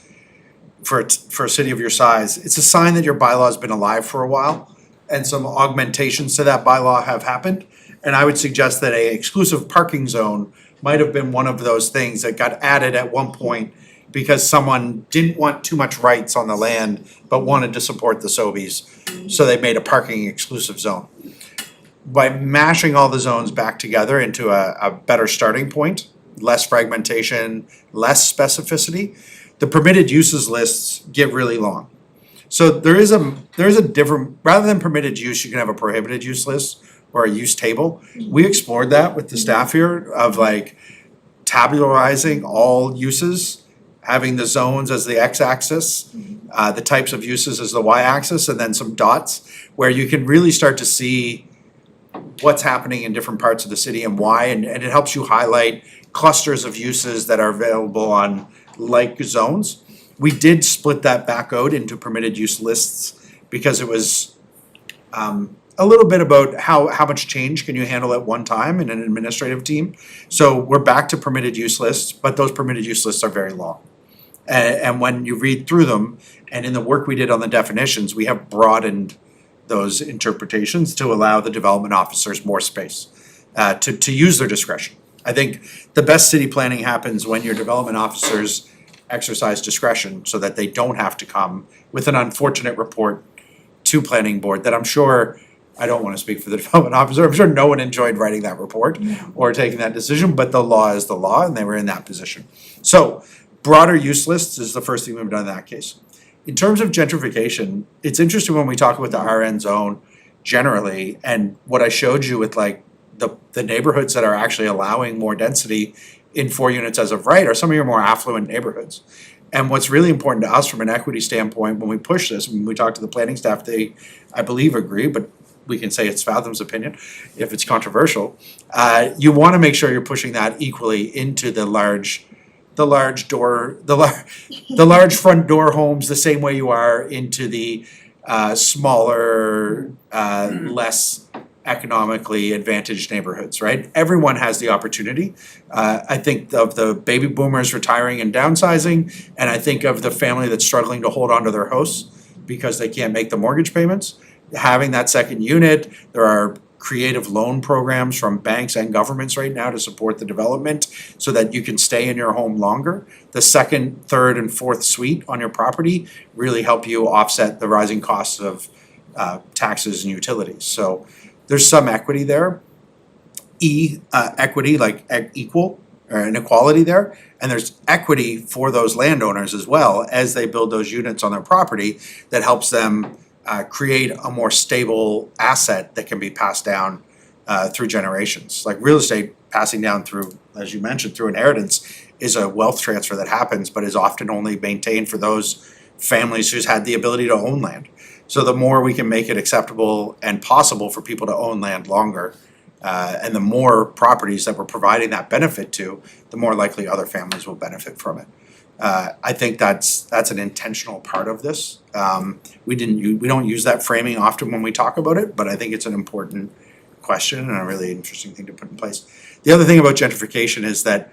for a city of your size, it's a sign that your bylaw's been alive for a while and some augmentations to that bylaw have happened. And I would suggest that a exclusive parking zone might have been one of those things that got added at one point because someone didn't want too much rights on the land but wanted to support the Sobeys, so they made a parking exclusive zone. By mashing all the zones back together into a better starting point, less fragmentation, less specificity, the permitted uses lists get really long. So there is a different, rather than permitted use, you can have a prohibited use list or a use table. We explored that with the staff here of like tabularizing all uses, having the zones as the x-axis, the types of uses as the y-axis, and then some dots where you can really start to see what's happening in different parts of the city and why, and it helps you highlight clusters of uses that are available on like zones. We did split that back out into permitted use lists because it was a little bit about how much change can you handle at one time in an administrative team. So we're back to permitted use lists, but those permitted use lists are very long. And when you read through them, and in the work we did on the definitions, we have broadened those interpretations to allow the development officers more space to use their discretion. I think the best city planning happens when your development officers exercise discretion so that they don't have to come with an unfortunate report to planning board that I'm sure, I don't wanna speak for the development officer, I'm sure no one enjoyed writing that report or taking that decision, but the law is the law and they were in that position. So broader use lists is the first thing we've done in that case. In terms of gentrification, it's interesting when we talk about the RN zone generally, and what I showed you with like the neighborhoods that are actually allowing more density in 4 units as of right are some of your more affluent neighborhoods. And what's really important to us from an equity standpoint, when we push this, when we talk to the planning staff, they, I believe, agree, but we can say it's Fathom's opinion if it's controversial. You wanna make sure you're pushing that equally into the large front door homes the same way you are into the smaller, less economically advantaged neighborhoods, right? Everyone has the opportunity. I think of the baby boomers retiring and downsizing, and I think of the family that's struggling to hold on to their house because they can't make the mortgage payments. Having that second unit, there are creative loan programs from banks and governments right now to support the development so that you can stay in your home longer. The second, third, and fourth suite on your property really help you offset the rising costs of taxes and utilities. So there's some equity there. Equity like equal or inequality there. And there's equity for those landowners as well as they build those units on their property that helps them create a more stable asset that can be passed down through generations. Like real estate passing down through, as you mentioned, through inheritance is a wealth transfer that happens, but is often only maintained for those families who's had the ability to own land. So the more we can make it acceptable and possible for people to own land longer, And the more properties that we're providing that benefit to, the more likely other families will benefit from it. I think that's an intentional part of this. We don't use that framing often when we talk about it, but I think it's an important question and a really interesting thing to put in place. The other thing about gentrification is that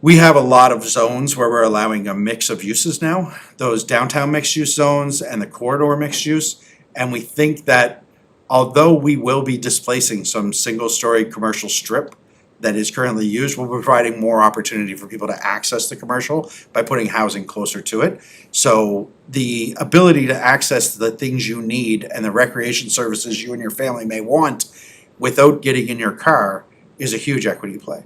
we have a lot of zones where we're allowing a mix of uses now, those downtown mixed use zones and the corridor mixed use. And we think that although we will be displacing some single-story commercial strip that is currently used, we're providing more opportunity for people to access the commercial by putting housing closer to it. So the ability to access the things you need and the recreation services you and your family may want without getting in your car is a huge equity play.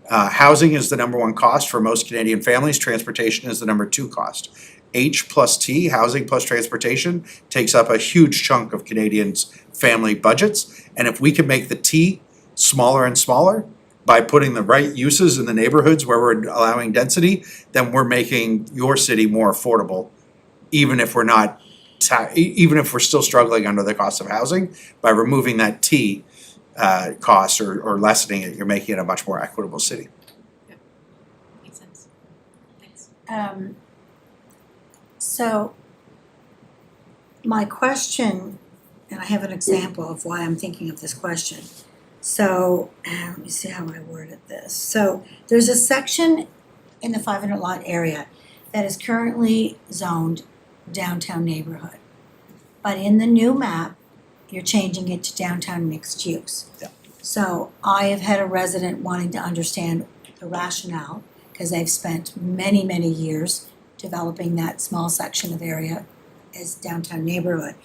Housing is the number one cost for most Canadian families. Transportation is the number two cost. H plus T, housing plus transportation, takes up a huge chunk of Canadians' family budgets. And if we can make the T smaller and smaller by putting the right uses in the neighborhoods where we're allowing density, then we're making your city more affordable, even if we're not, even if we're still struggling under the cost of housing. By removing that T cost or lessening it, you're making it a much more equitable city. Makes sense. Thanks. So my question, and I have an example of why I'm thinking of this question. So let me see how I worded this. So there's a section in the 500 lot area that is currently zoned downtown neighborhood. But in the new map, you're changing it to downtown mixed use. Yeah. So I have had a resident wanting to understand the rationale, because they've spent many, many years developing that small section of area as downtown neighborhood.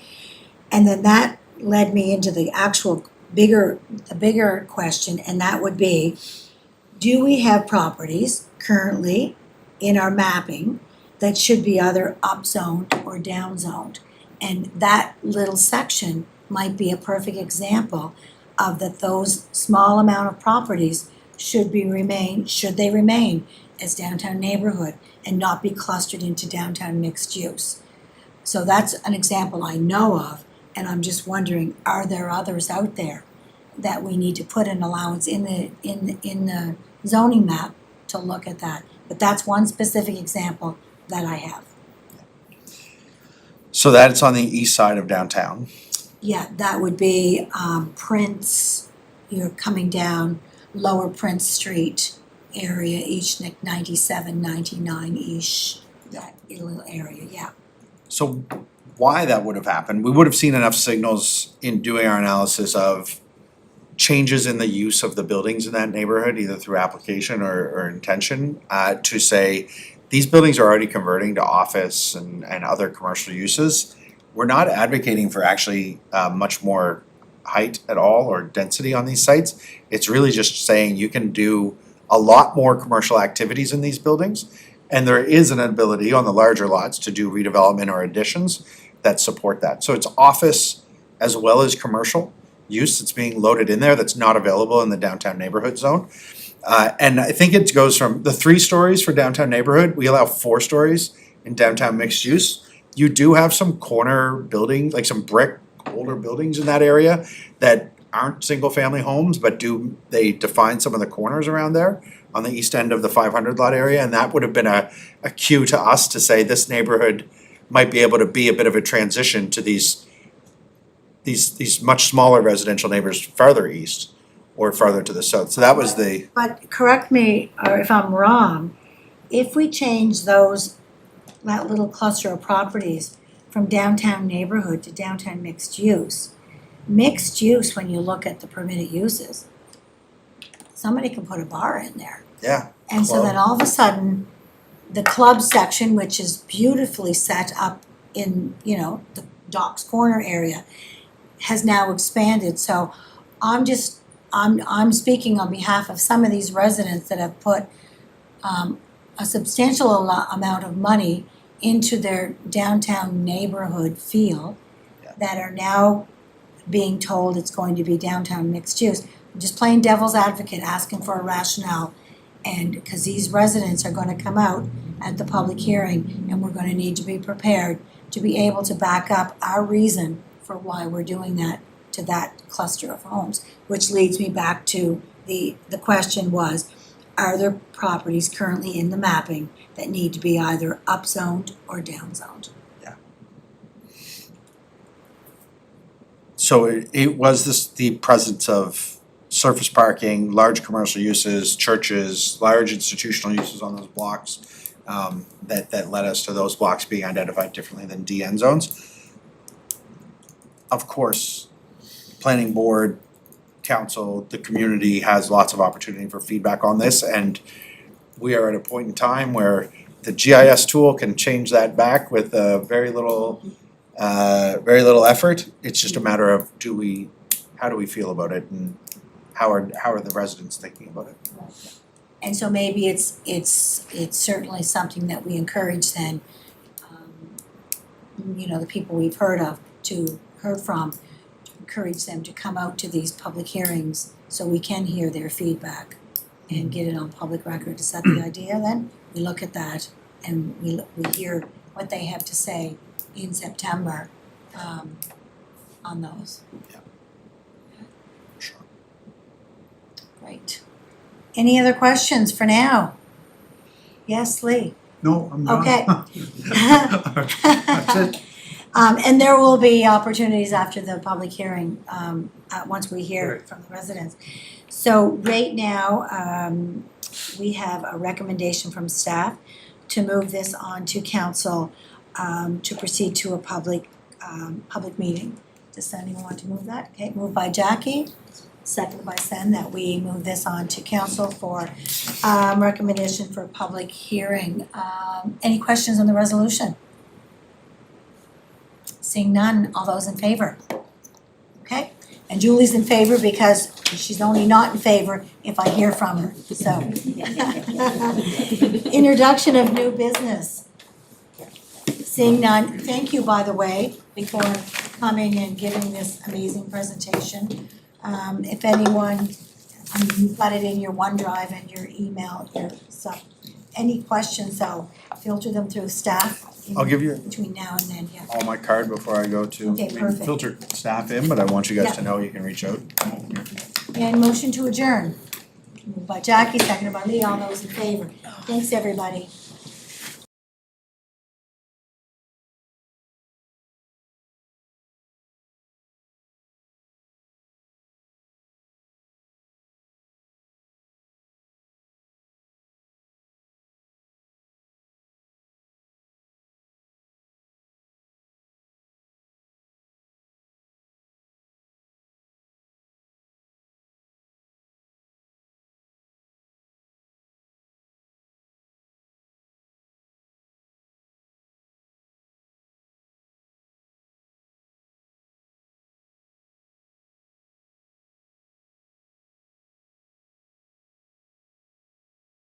And then that led me into the actual bigger question, and that would be, do we have properties currently in our mapping that should be either upzoned or downzoned? And that little section might be a perfect example of that those small amount of properties should they remain as downtown neighborhood and not be clustered into downtown mixed use. So that's an example I know of, and I'm just wondering, are there others out there that we need to put an allowance in the zoning map to look at that? But that's one specific example that I have. So that's on the east side of downtown. Yeah, that would be Prince, you're coming down Lower Prince Street area, each 97, 99-ish, that little area, yeah. So why that would have happened, we would have seen enough signals in doing our analysis of changes in the use of the buildings in that neighborhood, either through application or intention, to say these buildings are already converting to office and other commercial uses. We're not advocating for actually much more height at all or density on these sites. It's really just saying you can do a lot more commercial activities in these buildings. And there is an ability on the larger lots to do redevelopment or additions that support that. So it's office as well as commercial use that's being loaded in there that's not available in the downtown neighborhood zone. And I think it goes from the 3 stories for downtown neighborhood, we allow 4 stories in downtown mixed use. You do have some corner buildings, like some brick older buildings in that area that aren't single family homes, but they define some of the corners around there on the east end of the 500 lot area. And that would have been a cue to us to say this neighborhood might be able to be a bit of a transition to these much smaller residential neighbors farther east or farther to the south. So that was the. But correct me if I'm wrong, if we change that little cluster of properties from downtown neighborhood to downtown mixed use, when you look at the permitted uses, somebody can put a bar in there. Yeah. And so then all of a sudden, the club section, which is beautifully set up in, the Docks Corner area, has now expanded. So I'm speaking on behalf of some of these residents that have put a substantial amount of money into their downtown neighborhood feel that are now being told it's going to be downtown mixed use. I'm just playing devil's advocate, asking for a rationale. And because these residents are going to come out at the public hearing, and we're going to need to be prepared to be able to back up our reason for why we're doing that to that cluster of homes, which leads me back to the question was, are there properties currently in the mapping that need to be either upzoned or downzoned? So it was the presence of surface parking, large commercial uses, churches, large institutional uses on those blocks, that led us to those blocks being identified differently than DN zones. Of course, planning board, council, the community has lots of opportunity for feedback on this, and we are at a point in time where the GIS tool can change that back with very little effort. It's just a matter of how do we feel about it, and how are the residents thinking about it? And so maybe it's certainly something that we encourage then, the people we've heard from, to encourage them to come out to these public hearings so we can hear their feedback and get it on public record. Is that the idea then? We look at that and we hear what they have to say in September on those. Yeah. Sure. Great. Any other questions for now? Yes, Lee? No, I'm done. Okay. That's it. And there will be opportunities after the public hearing, once we hear Right. from the residents. So right now, we have a recommendation from staff to move this on to council, to proceed to a public meeting. Does anyone want to move that? Okay, moved by Jackie, seconded by Sen, that we move this on to council for, recommendation for a public hearing. Any questions on the resolution? Seeing none, all those in favor? Okay, and Julie's in favor because she's only not in favor if I hear from her, so. Introduction of new business. Seeing none, thank you, by the way, for coming and giving this amazing presentation. If anyone, you've got it in your OneDrive and your email, your stuff. Any questions, I'll filter them through staff. I'll give you Between now and then, yeah. all my card before I go to, Okay, perfect. filter staff in, but I want you guys Yeah. to know you can reach out. And motion to adjourn. Moved by Jackie, seconded by Lee, all those in favor. Thanks, everybody.